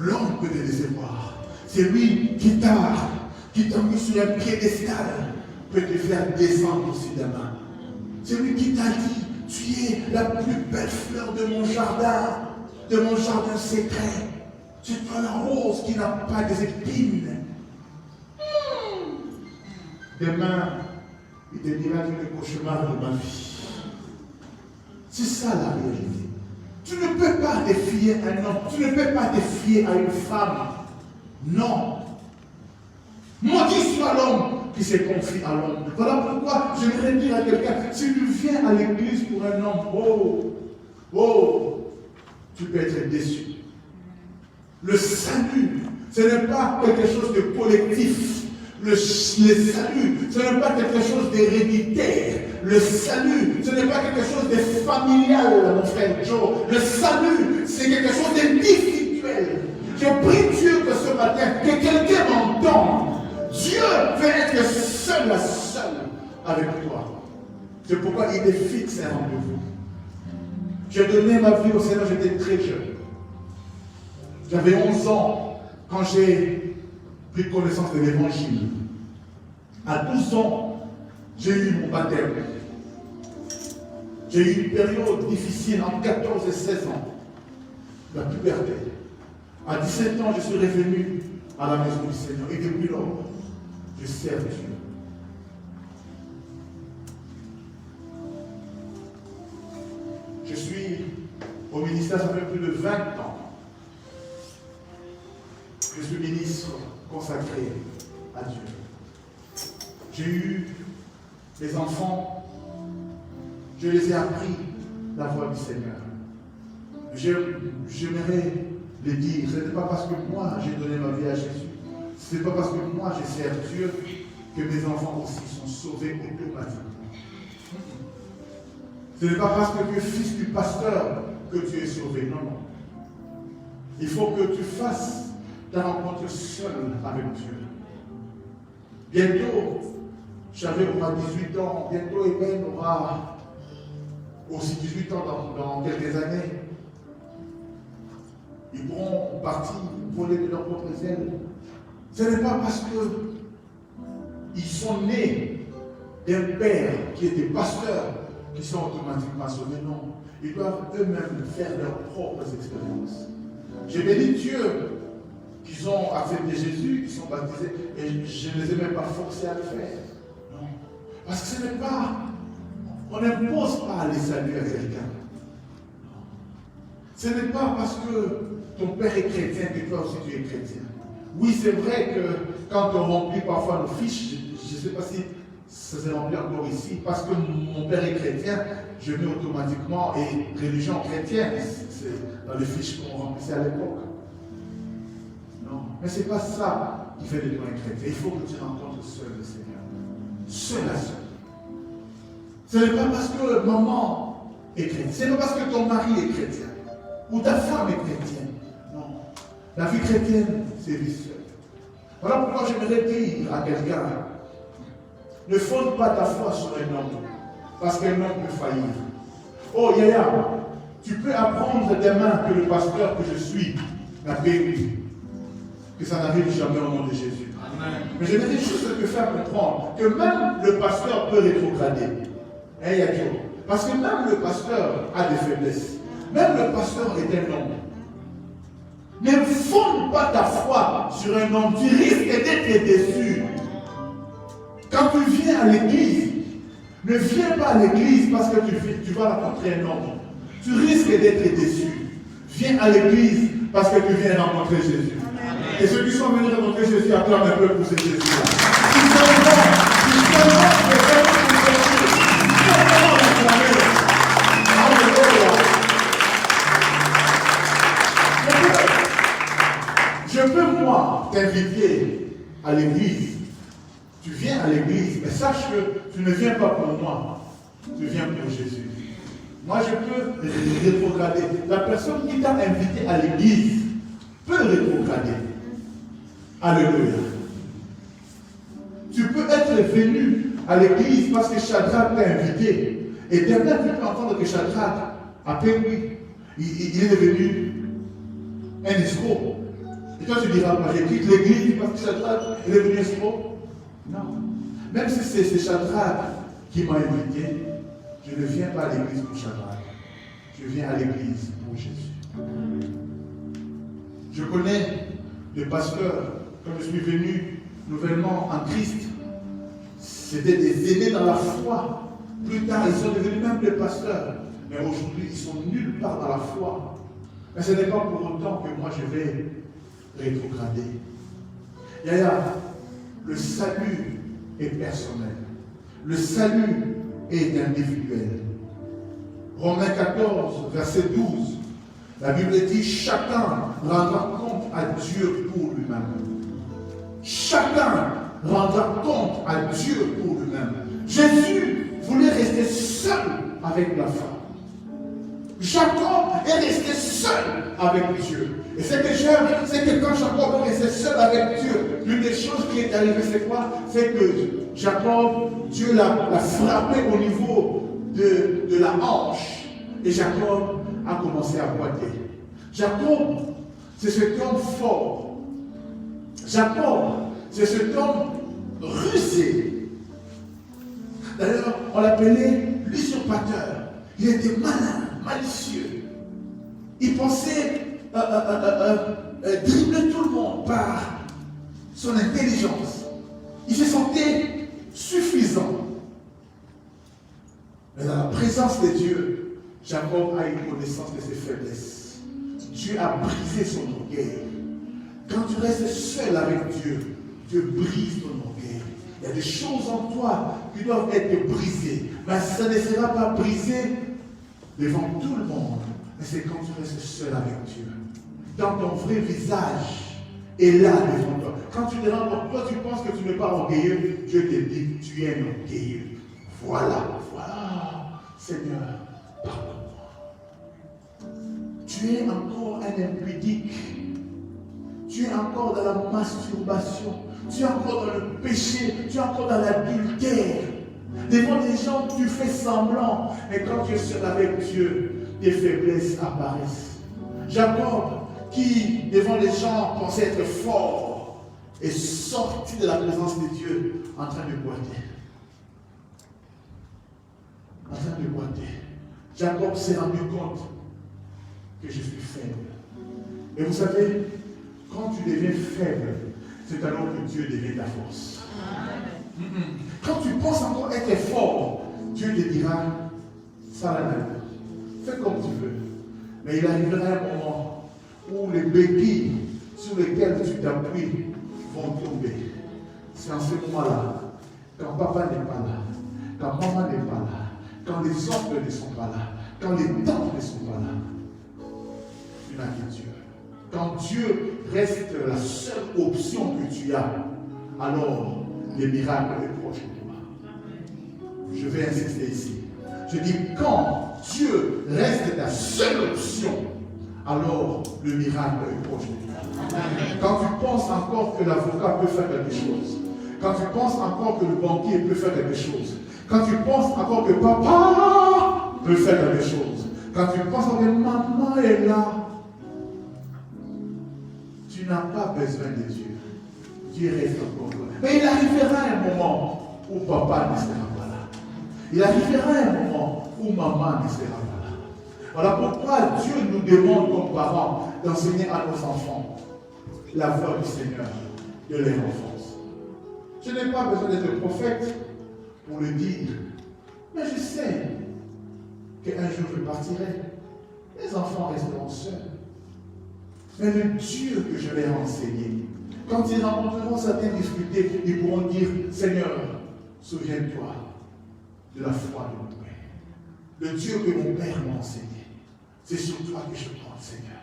L'homme peut te décevoir. C'est lui qui t'a mis sur un piédestal, peut te faire descendre aussi demain. C'est lui qui t'a dit, tu es la plus belle fleur de mon jardin secret. Tu es la rose qui n'a pas des épines. Demain, il te dira que le cauchemar de ma vie. C'est ça la réalité. Tu ne peux pas te fier à un homme, tu ne peux pas te fier à une femme. Non. Maudit soit l'homme qui se confie à l'homme. Voilà pourquoi j'aimerais dire à quelqu'un, si tu viens à l'église pour un homme, tu peux être déçu. Le salut, ce n'est pas quelque chose de collectif. Le salut, ce n'est pas quelque chose d'héréditaire. Le salut, ce n'est pas quelque chose de familial, mon frère Joe. Le salut, c'est quelque chose d'individuel. Je prie Dieu que ce matin, que quelqu'un m'entende. Dieu veut être seul avec toi. C'est pourquoi il te fixe un rendez-vous. J'ai donné ma vie au Seigneur, j'étais très jeune. J'avais 11 ans quand j'ai pris connaissance de l'évangile. À 12 ans, j'ai eu mon baptême. J'ai eu une période difficile entre 14 et 16 ans. La puberté. À 17 ans, je suis revenu à la maison du Seigneur. Et depuis lors, je sers Dieu. Je suis au ministère, ça fait plus de 20 ans. Je suis ministre consacré à Dieu. J'ai eu des enfants, je les ai appris la voix du Seigneur. J'aimerais les dire, ce n'est pas parce que moi j'ai donné ma vie à Jésus, ce n'est pas parce que moi je sers Dieu que mes enfants aussi sont sauvés automatiquement. Ce n'est pas parce que tu es fils du pasteur que tu es sauvé, non, non. Il faut que tu fasses ta rencontre seule avec Dieu. Bientôt, j'avais au moins 18 ans, bientôt Eben aura aussi 18 ans dans quelques années. Ils pourront partir, voler de leurs propres ailes. Ce n'est pas parce qu'ils sont nés d'un père qui était pasteur qu'ils sont automatiquement sauvés, non. Ils doivent eux-mêmes faire leurs propres expériences. J'ai béni Dieu qu'ils ont accepté Jésus, qu'ils sont baptisés, et je ne les ai même pas forcés à le faire. Non. Parce que ce n'est pas, on n'impose pas les saluts à quelqu'un. Ce n'est pas parce que ton père est chrétien que toi aussi tu es chrétien. Oui, c'est vrai que quand on remplit parfois nos fiches, je ne sais pas si ça s'est rempli encore ici, parce que mon père est chrétien, je mets automatiquement, et religion chrétienne, c'est dans les fiches qu'on remplissait à l'époque. Non, mais ce n'est pas ça qui fait de toi un chrétien. Il faut que tu rencontres seul le Seigneur. Seul à seul. Ce n'est pas parce que maman est chrétienne, ce n'est pas parce que ton mari est chrétien, ou ta femme est chrétienne. Non. La vie chrétienne, c'est vie seule. Voilà pourquoi j'aimerais dire à quelqu'un, ne fonde pas ta foi sur un homme, parce qu'un homme peut faillir. Oh Yaya, tu peux apprendre demain que le pasteur que je suis m'a béni. Que ça n'arrive jamais au nom de Jésus. Amen. Mais j'aimerais juste te faire comprendre que même le pasteur peut rétrograder. Hein, Yadio? Parce que même le pasteur a des faiblesses. Même le pasteur est un homme. Ne fonde pas ta foi sur un homme. Tu risques d'être déçu. Quand tu viens à l'église, ne viens pas à l'église parce que tu vas rencontrer un homme. Tu risques d'être déçu. Viens à l'église parce que tu viens rencontrer Jésus. Et ceux qui sont venus rencontrer Jésus, acclament un peu pour ce Jésus-là. Ils sont je peux, moi, t'inviter à l'église viens à l'église, mais sache que tu ne viens pas pour moi, tu viens pour Jésus. Moi, je peux rétrograder. La personne qui t'a invité à l'église peut rétrograder. Alléluia. Tu peux être venu à l'église parce que Shadrach t'a invité. Et demain, tu peux entendre que Shadrach, après lui, il est devenu un escroc. Et toi, tu diras, moi, j'ai quitté l'église parce que Shadrach est devenu escroc. Non. Même si c'est Shadrach qui m'a invité, je ne viens pas à l'église pour Shadrach. Je viens à l'église pour Jésus. Je connais des pasteurs, quand je suis venu nouvellement en Christ, c'était des aînés dans la foi. Plus tard, ils sont devenus même des pasteurs. Mais aujourd'hui, ils sont nulle part dans la foi. Mais ce n'est pas pour autant que moi je vais rétrograder. Yaya, le salut est personnel. Le salut est individuel. Romains 14, verset 12. La Bible dit, chacun rendra compte à Dieu pour lui-même. Chacun rendra compte à Dieu pour lui-même. Jésus voulait rester seul avec la femme. Jacob est resté seul avec Dieu. Et ce que j'aime, c'est que quand Jacob est resté seul avec Dieu, l'une des choses qui est arrivée, c'est quoi? C'est que Jacob, Dieu l'a frappé au niveau de la hanche. Et Jacob a commencé à boiter. Jacob, c'est cet homme fort. Jacob, c'est cet homme rusé. D'ailleurs, on l'appelait l'usurpateur. Il était malin, malicieux. Il pensait dribbler tout le monde par son intelligence. Il se sentait suffisant. Mais dans la présence de Dieu, Jacob a eu connaissance de ses faiblesses. Dieu a brisé son orgueil. Quand tu restes seul avec Dieu, Dieu brise ton orgueil. Il y a des choses en toi qui doivent être brisées. Mais ça ne sera pas brisé devant tout le monde. Mais c'est quand tu restes seul avec Dieu. Dans ton vrai visage est là devant toi. Quand tu te rends compte, toi tu penses que tu n'es pas orgueilleux, Dieu te dit, tu es un orgueilleux. Voilà. Seigneur, pardonne-moi. Tu es encore un impudique. Tu es encore dans la masturbation. Tu es encore dans le péché. Tu es encore dans l'adultère. Devant les gens, tu fais semblant. Mais quand tu es seul avec Dieu, tes faiblesses apparaissent. Jacob, qui devant les gens pensait être fort, est sorti de la présence de Dieu en train de boiter. En train de boiter. Jacob s'est rendu compte que je suis faible. Et vous savez, quand tu deviens faible, c'est alors que Dieu devient ta force. Quand tu penses encore être fort, Dieu te dira, ça va aller. Fais comme tu veux. Mais il arrivera un moment où les béquilles sur lesquelles tu t'appuies vont tomber. C'est en ce moment-là, quand papa n'est pas là, quand maman n'est pas là, quand les oncles ne sont pas là, quand les tantes ne sont pas là, tu n'as que Dieu. Quand Dieu reste la seule option que tu as, alors les miracles sont proches de toi. Je vais insister ici. Je dis, quand Dieu reste ta seule option, alors le miracle est proche de toi. Quand tu penses encore que l'avocat peut faire quelque chose, quand tu penses encore que le banquier peut faire quelque chose, quand tu penses encore que papa peut faire quelque chose, quand tu penses que maman est là, tu n'as pas besoin de Dieu. Dieu reste encore là. Mais il arrivera un moment où papa ne sera pas là. Il arrivera un moment où maman ne sera pas là. Voilà pourquoi Dieu nous demande comme parents d'enseigner à nos enfants la voix du Seigneur de leur enfance. Je n'ai pas besoin d'être prophète pour le dire. Mais je sais qu'un jour je partirai. Les enfants resteront seuls. Mais le Dieu que je vais enseigner, quand ils rencontreront certaines difficultés, ils pourront dire, Seigneur, souviens-toi de la foi de mon Père. Le Dieu que mon Père m'a enseigné. C'est sur toi que je compte, Seigneur.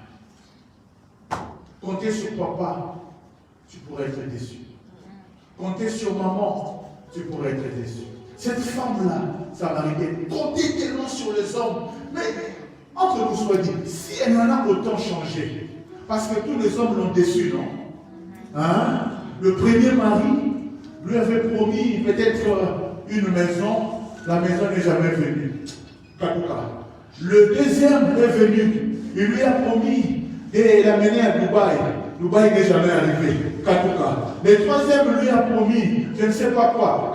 Compter sur papa, tu pourrais être déçu. Compter sur maman, tu pourrais être déçu. Cette femme-là, samaritaine, comptait tellement sur les hommes. Mais entre nous soit dit, si elle en a autant changé, parce que tous les hommes l'ont déçu, non? Hein? Le premier mari lui avait promis peut-être une maison, la maison n'est jamais venue. Le deuxième est venu, il lui a promis de l'amener à Dubaï. Dubaï n'est jamais arrivé. Le troisième lui a promis, je ne sais pas quoi.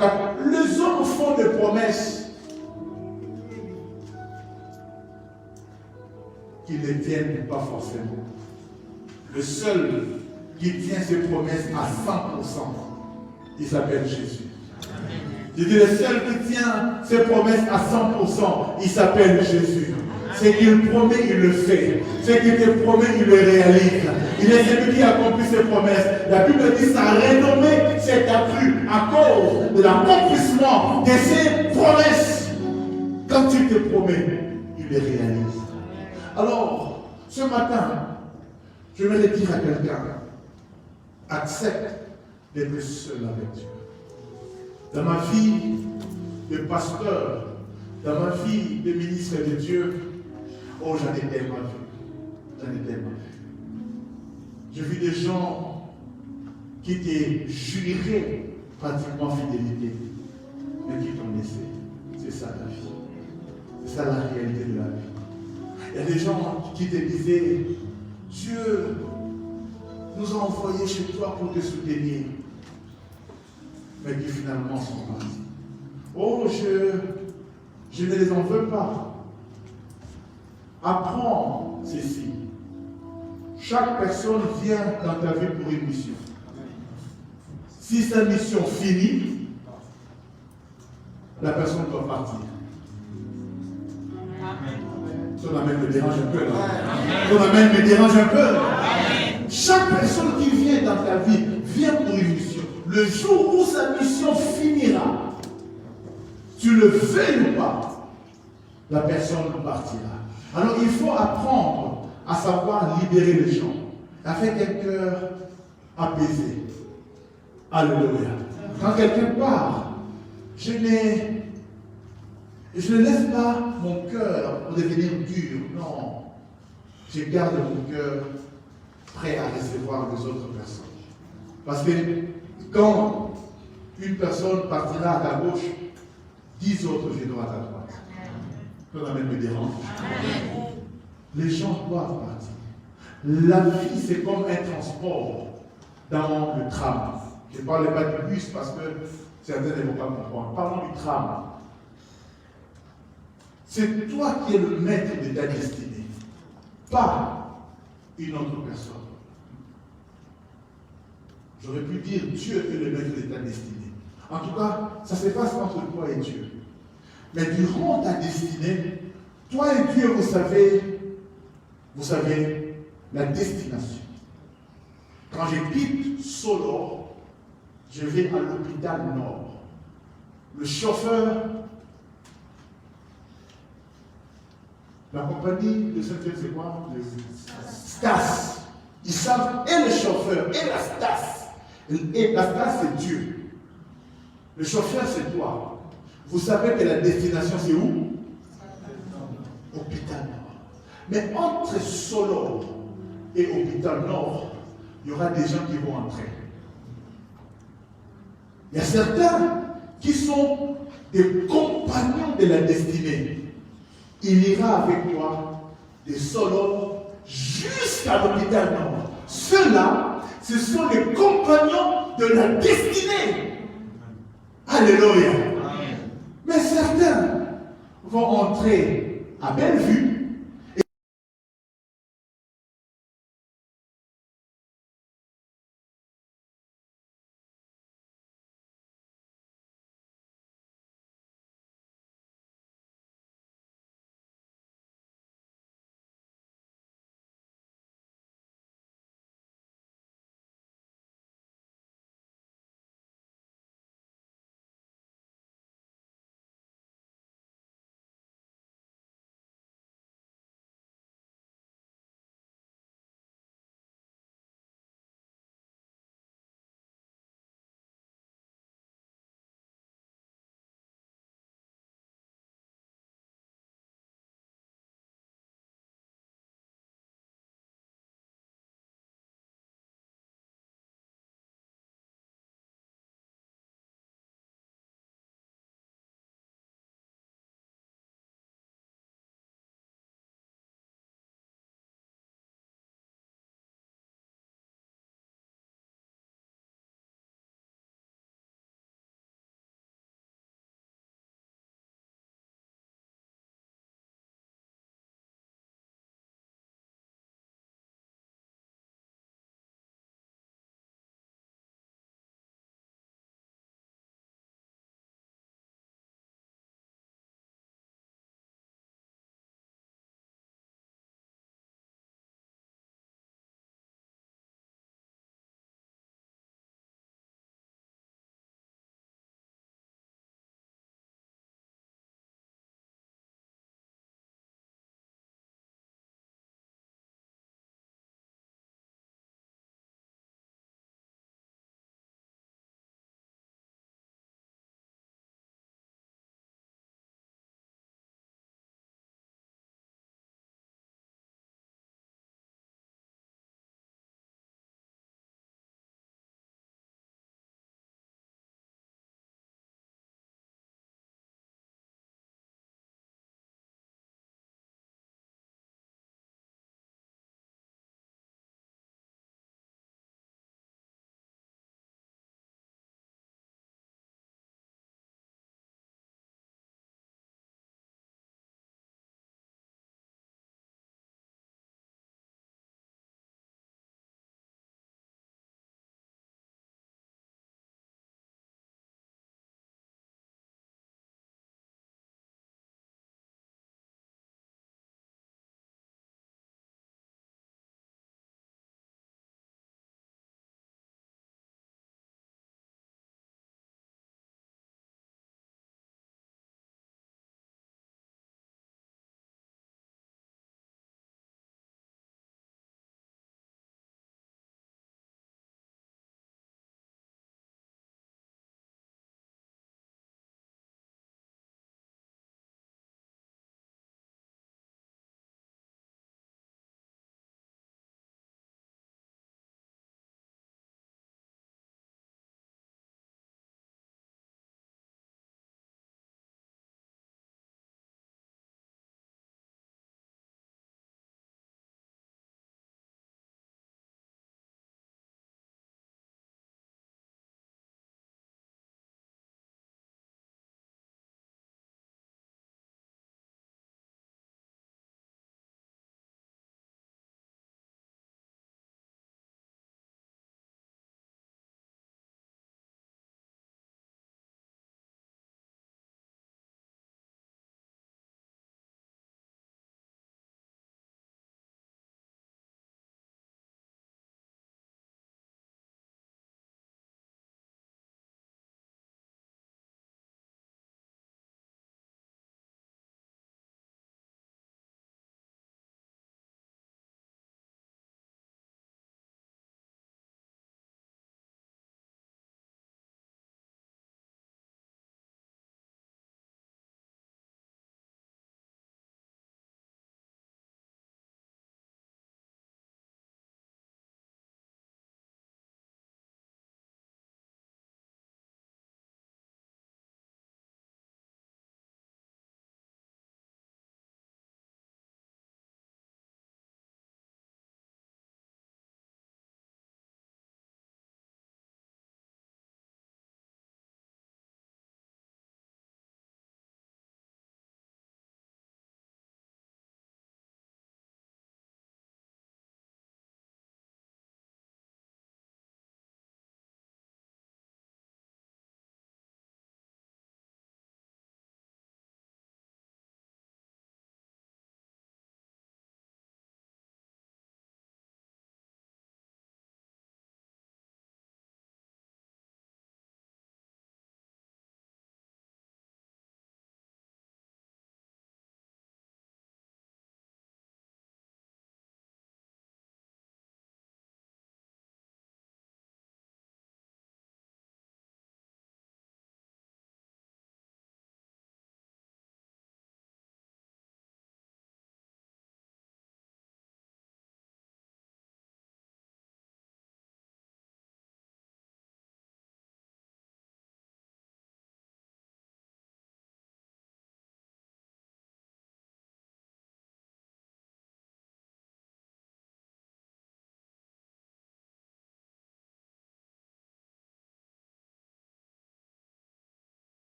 Les hommes font des promesses qui ne tiennent pas forcément. Le seul qui tient ses promesses à 100%, il s'appelle Jésus. Je dis le seul qui tient ses promesses à 100%, il s'appelle Jésus. Ce qu'il promet, il le fait. Ce qu'il te promet, il le réalise. Il est celui qui accomplit ses promesses. La Bible dit sa renommée s'est accrue à cause de l'accomplissement de ses promesses. Quand il te promet, il les réalise. Alors, ce matin, je vais dire à quelqu'un, accepte d'être seul avec Dieu. Dans ma vie de pasteur, dans ma vie de ministre de Dieu, oh, j'en ai tellement vu. J'en ai tellement vu. J'ai vu des gens qui te juraient pratiquement fidélité, mais qui t'ont laissé. C'est ça la vie. C'est ça la réalité de la vie. Il y a des gens qui te disaient, Dieu nous a envoyés chez toi pour te soutenir, mais qui finalement sont partis. Oh, je ne les en veux pas. Apprends ceci. Chaque personne vient dans ta vie pour une mission. Si sa mission finit, la personne doit partir. Ton amen me dérange un peu là. Ton amen me dérange un peu. Chaque personne qui vient dans ta vie vient pour une mission. Le jour où sa mission finira, tu le veuilles ou pas, la personne partira. Alors il faut apprendre à savoir libérer les gens, avec un cœur apaisé. Alléluia. Quand quelqu'un part, je ne laisse pas mon cœur pour devenir dur. Non. Je garde mon cœur prêt à recevoir les autres personnes. Parce que quand une personne partira à ta gauche, 10 autres viendront à ta droite. Ton amen me dérange. Les gens doivent partir. La vie, c'est comme un transport dans le tram. Je ne parle pas du bus parce que certains ne vont pas comprendre. Parlons du tram. C'est toi qui es le maître de ta destinée, pas une autre personne. J'aurais pu dire Dieu est le maître de ta destinée. En tout cas, ça se passe entre toi et Dieu. Mais durant ta destinée, toi et Dieu, vous savez la destination. Quand je quitte Solo, je vais à l'hôpital Nord. Le chauffeur, la compagnie de Saint-Pierre, c'est quoi? Stas. Ils savent, et le chauffeur, et la Stas. Et la Stas, c'est Dieu. Le chauffeur, c'est toi. Vous savez que la destination, c'est où? Hôpital Nord. Mais entre Solo et Hôpital Nord, il y aura des gens qui vont entrer. Il y a certains qui sont des compagnons de la destinée. Il ira avec toi de Solo jusqu'à l'Hôpital Nord. Ceux-là, ce sont les compagnons de la destinée. Alléluia. Mais certains vont entrer à Bellevue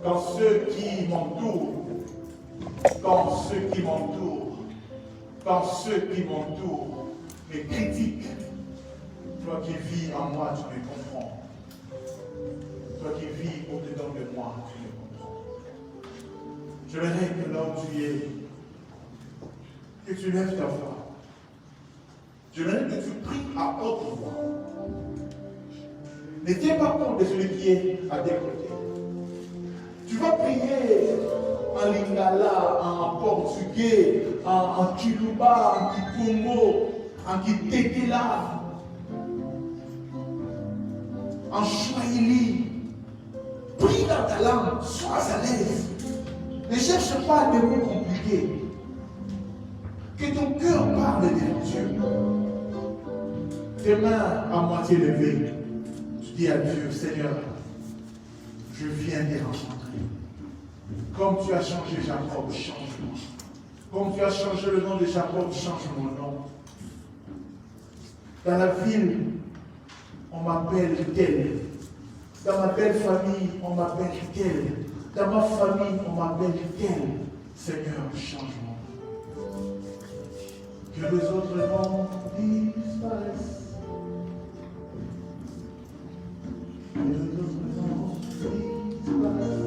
quand ceux qui m'entourent, me critiquent, toi qui vis en moi, tu me comprends. Toi qui vis au-dedans de moi, tu me comprends. J'aimerais que là où tu es, que tu lèves ta voix. J'aimerais que tu pries à haute voix. Ne tiens pas compte de celui qui est à tes côtés. Tu vas prier en lingala, en portugais, en kiluba, en kikongo, en kitetela, en swahili. Prie dans ta langue, sois à l'aise. Ne cherche pas des mots compliqués. Que ton cœur parle de Dieu. Tes mains à moitié levées. Tu dis à Dieu, Seigneur, je viens te rencontrer. Comme tu as changé Jacob, change-moi. Comme tu as changé le nom de Jacob, change mon nom. Dans la ville, on m'appelle tel. Dans ma belle famille, on m'appelle tel. Dans ma famille, on m'appelle tel. Seigneur, change-moi. Que les autres noms disparaissent. Que les autres noms disparaissent.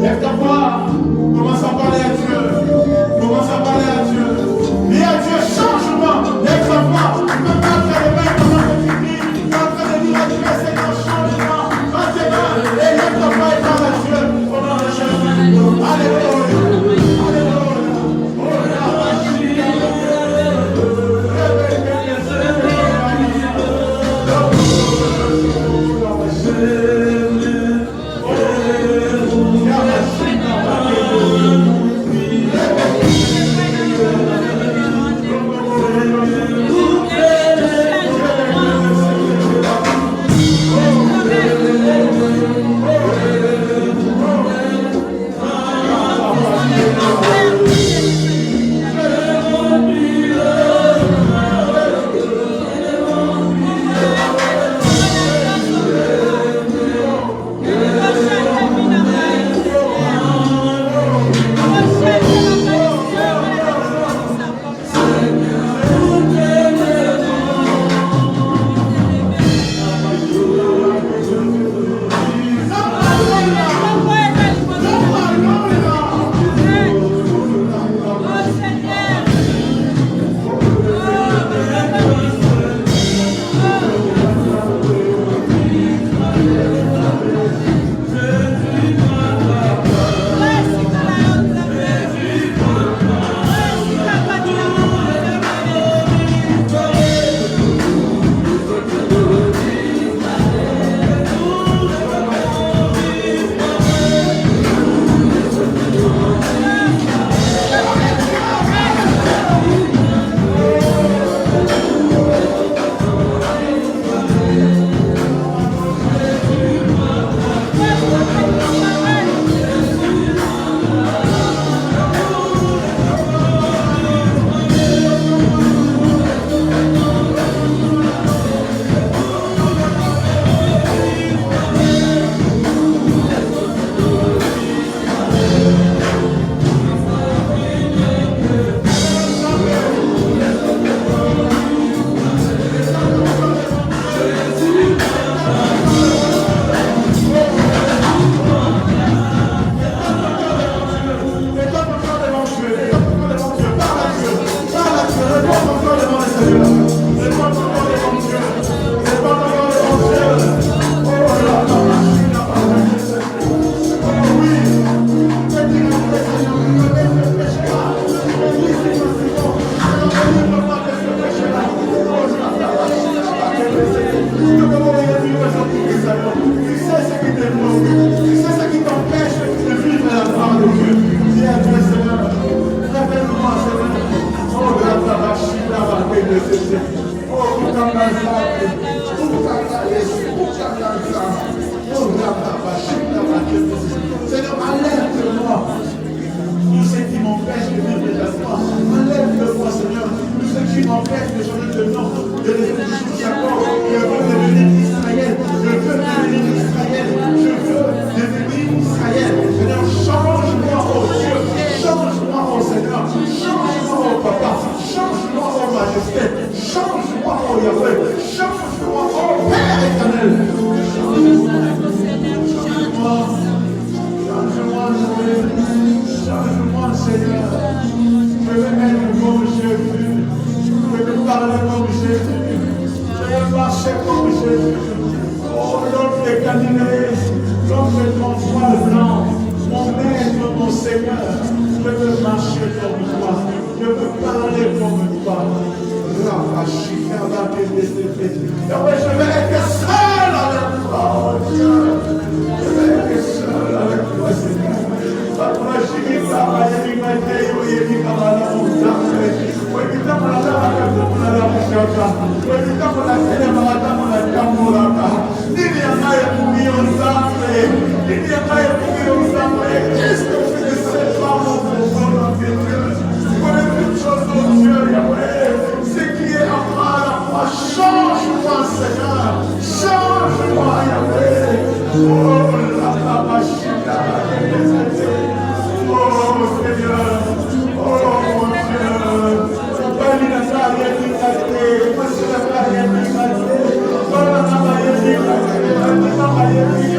Lève ta voix, commence à parler à Dieu. Commence à parler à Dieu. Dis à Dieu, change-moi. Lève ta voix. Tu peux pas faire le même pendant que tu dis. Tu es en train de dire à Dieu, Seigneur, change-moi. Maintenant, et lève ta voix et parle à Dieu. Pendant le chant. Alléluia. Seigneur, alerte-moi. Tout ce qui m'empêche de vivre de la foi, alerte-moi, Seigneur. Tout ce qui m'empêche de changer de nom, de devenir Jacob, et de devenir Israël. Je veux devenir Israël. Je veux devenir Israël. Seigneur, change-moi, oh Dieu. Change-moi, oh Seigneur. Change-moi, oh Papa. Change-moi, oh Majesté. Change-moi, oh Yahweh. Change-moi, oh Père éternel. Change-moi. Change-moi, change-moi, Seigneur. Je veux être comme Jésus. Je veux parler comme Jésus. Je veux marcher comme Jésus. Oh, l'homme de Galilée, l'homme de ton voile blanc, mon maître, mon Seigneur. Je veux marcher comme toi. Je veux parler comme toi. Je veux être seul avec toi, oh Dieu. Je veux être seul avec toi, Seigneur. Change-moi, Seigneur. Change-moi, Yahweh. Oh, la machine. Oh Seigneur, oh mon Dieu, Pali n'a pas rien dit, voici la pas rien dit, voilà n'a pas rien dit, n'a pas rien dit,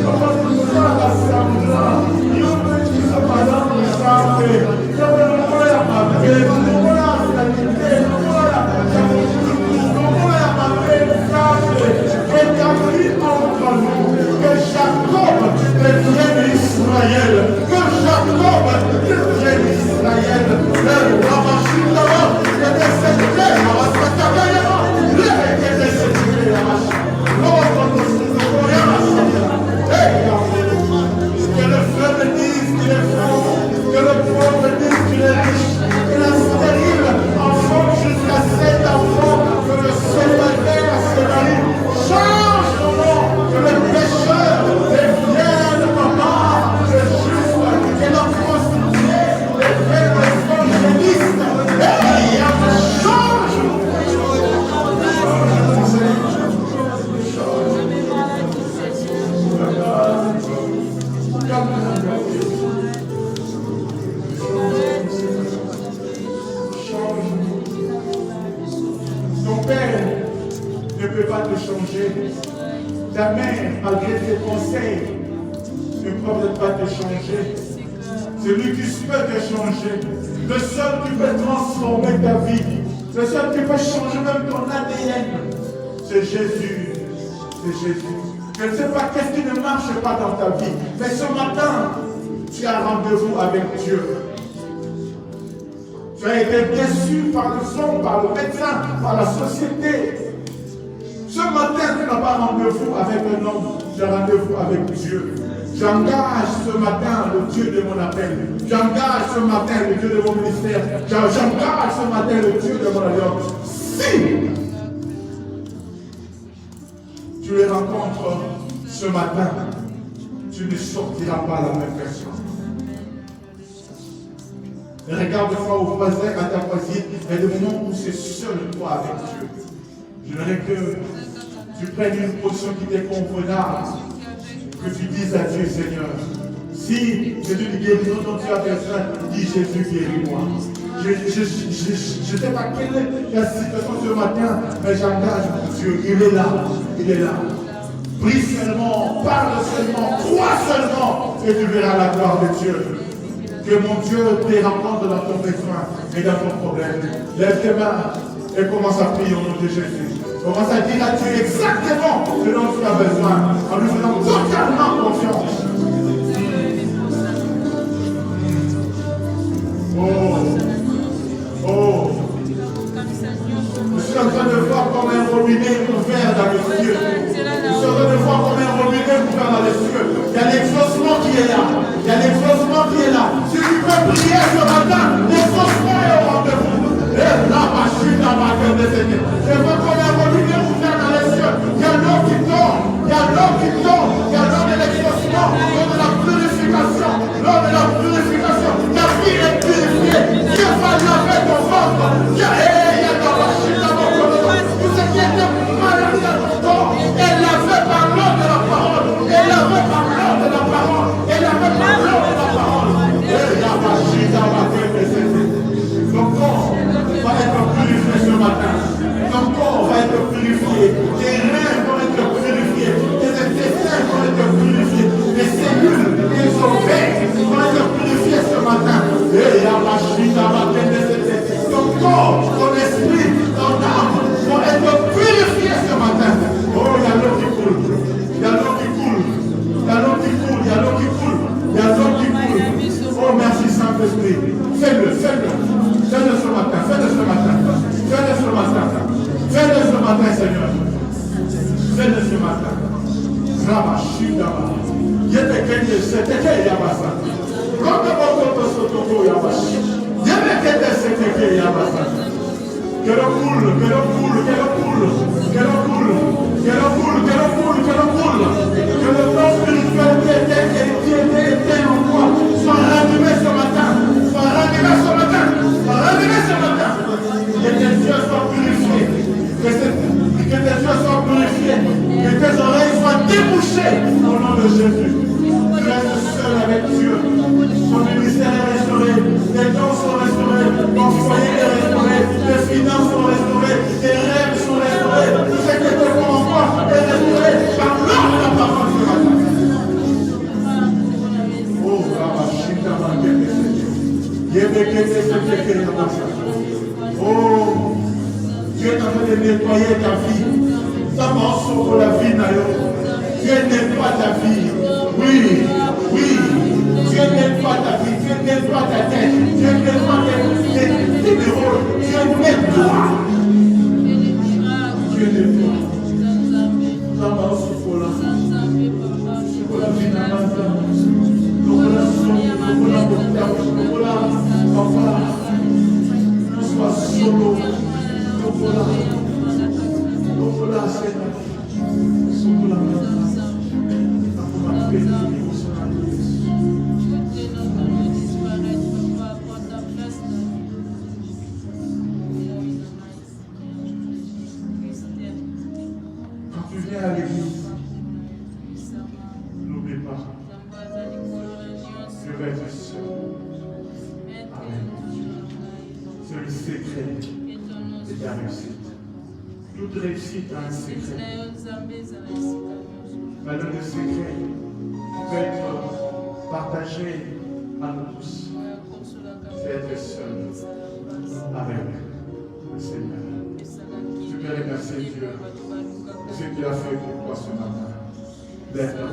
comment nous sommes rassemblés, nous sommes pas dans le sang, nous sommes à ma paix, nous sommes à la qualité, nous sommes à ma paix, établi entre nous, que Jacob devienne Israël, que Jacob devienne Israël, le Ramachim d'abord, le décédé, que le feu me dise qu'il est fort, que le pauvre me dise qu'il est riche, que la stérile enfant jusqu'à 7 enfants, que le célibataire se marie. Change mon nom, que le pécheur devienne papa, le juste et la prostituée devienne évangéliste. Et change! Ton père ne peut pas te changer. Ta mère, malgré tes conseils, ne peut peut-être pas te changer. Celui qui peut te changer, le seul qui peut transformer ta vie, le seul qui peut changer même ton ADN, c'est Jésus. C'est Jésus. Je ne sais pas qu'est-ce qui ne marche pas dans ta vie, mais ce matin, tu as rendez-vous avec Dieu. Tu as été déçu par le son, par le médecin, par la société. Ce matin, tu n'as pas rendez-vous avec un homme, tu as rendez-vous avec Dieu. J'engage ce matin le Dieu de mon appel. J'engage ce matin le Dieu de mon ministère. J'engage ce matin le Dieu de mon alliance. Si tu les rencontres ce matin, tu ne sortiras pas la même personne. Regarde-toi au voisin, à ta voisine, et le moment où c'est seul toi avec Dieu. J'aimerais que tu prennes une position qui t'est convenable, que tu dises à Dieu, Seigneur, si Jésus dit guéris-nous dont tu as besoin, dis Jésus, guéris-moi. Je ne sais pas quelle est la situation ce matin, mais j'engage mon Dieu, il est là, il est là. Prie seulement, parle seulement, crois seulement, et tu verras la gloire de Dieu. Que mon Dieu te rencontre dans ton besoin et dans ton problème. Lève tes mains et commence à prier au nom de Jésus. Commence à dire à Dieu exactement ce dont tu as besoin, en lui faisant totalement confiance. Oh, je suis en train de voir comme un robinet ouvert dans les cieux. Je suis en train de voir comme un robinet ouvert dans les cieux. Il y a l'exaucement qui est là. Il y a l'exaucement qui est là. Si tu peux prier ce matin, l'exaucement est au rendez-vous. Et la machine à ma gueule de Seigneur. Je vois comme un robinet ouvert dans les cieux. Il y a l'eau qui tombe. Il y a l'eau qui tombe. Il y a l'eau de l'exaucement. L'eau de la purification. L'eau de la purification. Ta vie est purifiée. Dieu va laver ton ventre. Il y a la machine à ma gueule. Tout ce qui était maladie dans ton corps est lavé. esprit, ton âme vont être purifiés ce matin. Oh, il y a l'eau qui coule. Il y a l'eau qui coule. Il y a l'eau qui coule. Il y a l'eau qui coule. Il y a l'eau qui coule. Oh, merci Saint-Esprit. Fais-le, fais-le. Fais-le ce matin. Fais-le ce matin. Fais-le ce matin. Fais-le ce matin, Seigneur. Fais-le ce matin. Rabashidaba. Yebekete seteke yabasa. Rokobokoto sotoko yabasa. Yebekete seteke yabasa. Que l'eau coule, que l'eau coule, que l'eau coule, que l'eau coule, que l'eau coule, que l'eau coule, que l'eau coule. Que le temps spirituel qui était éteint en toi soit rallumé ce matin. Soit rallumé ce matin. Soit rallumé ce matin. Que tes yeux soient purifiés. Que tes yeux soient purifiés. Que tes oreilles soient débouchées au nom de Jésus. Tu restes seul avec Dieu. Ton ministère est restauré. Tes dons sont restaurés. Ton foyer est restauré. Tes finances sont restaurées. Tes rêves sont restaurés. Tout ce qui était bon en toi est restauré par l'ordre de la parole de la matin. Oh, Rabashita Makete. Oh, Dieu est en train de nettoyer ta vie. Ça marche pour la vie, Nayo. Dieu nettoie ta vie. Oui, oui. Dieu nettoie ta vie. Dieu nettoie ta tête. Dieu nettoie tes numéros. Dieu nettoie. Dieu nettoie. Ça marche pour la vie. Pour la vie, Nayo. Solo, quand tu viens à l'église, n'oublie pas, je vais être seul. C'est le secret de ta réussite. Toute réussite a un secret. Mais le secret peut être partagé à nous tous. C'est être seul avec le Seigneur. Tu peux remercier Dieu pour ce qu'il a fait pour toi ce matin. Lève-toi.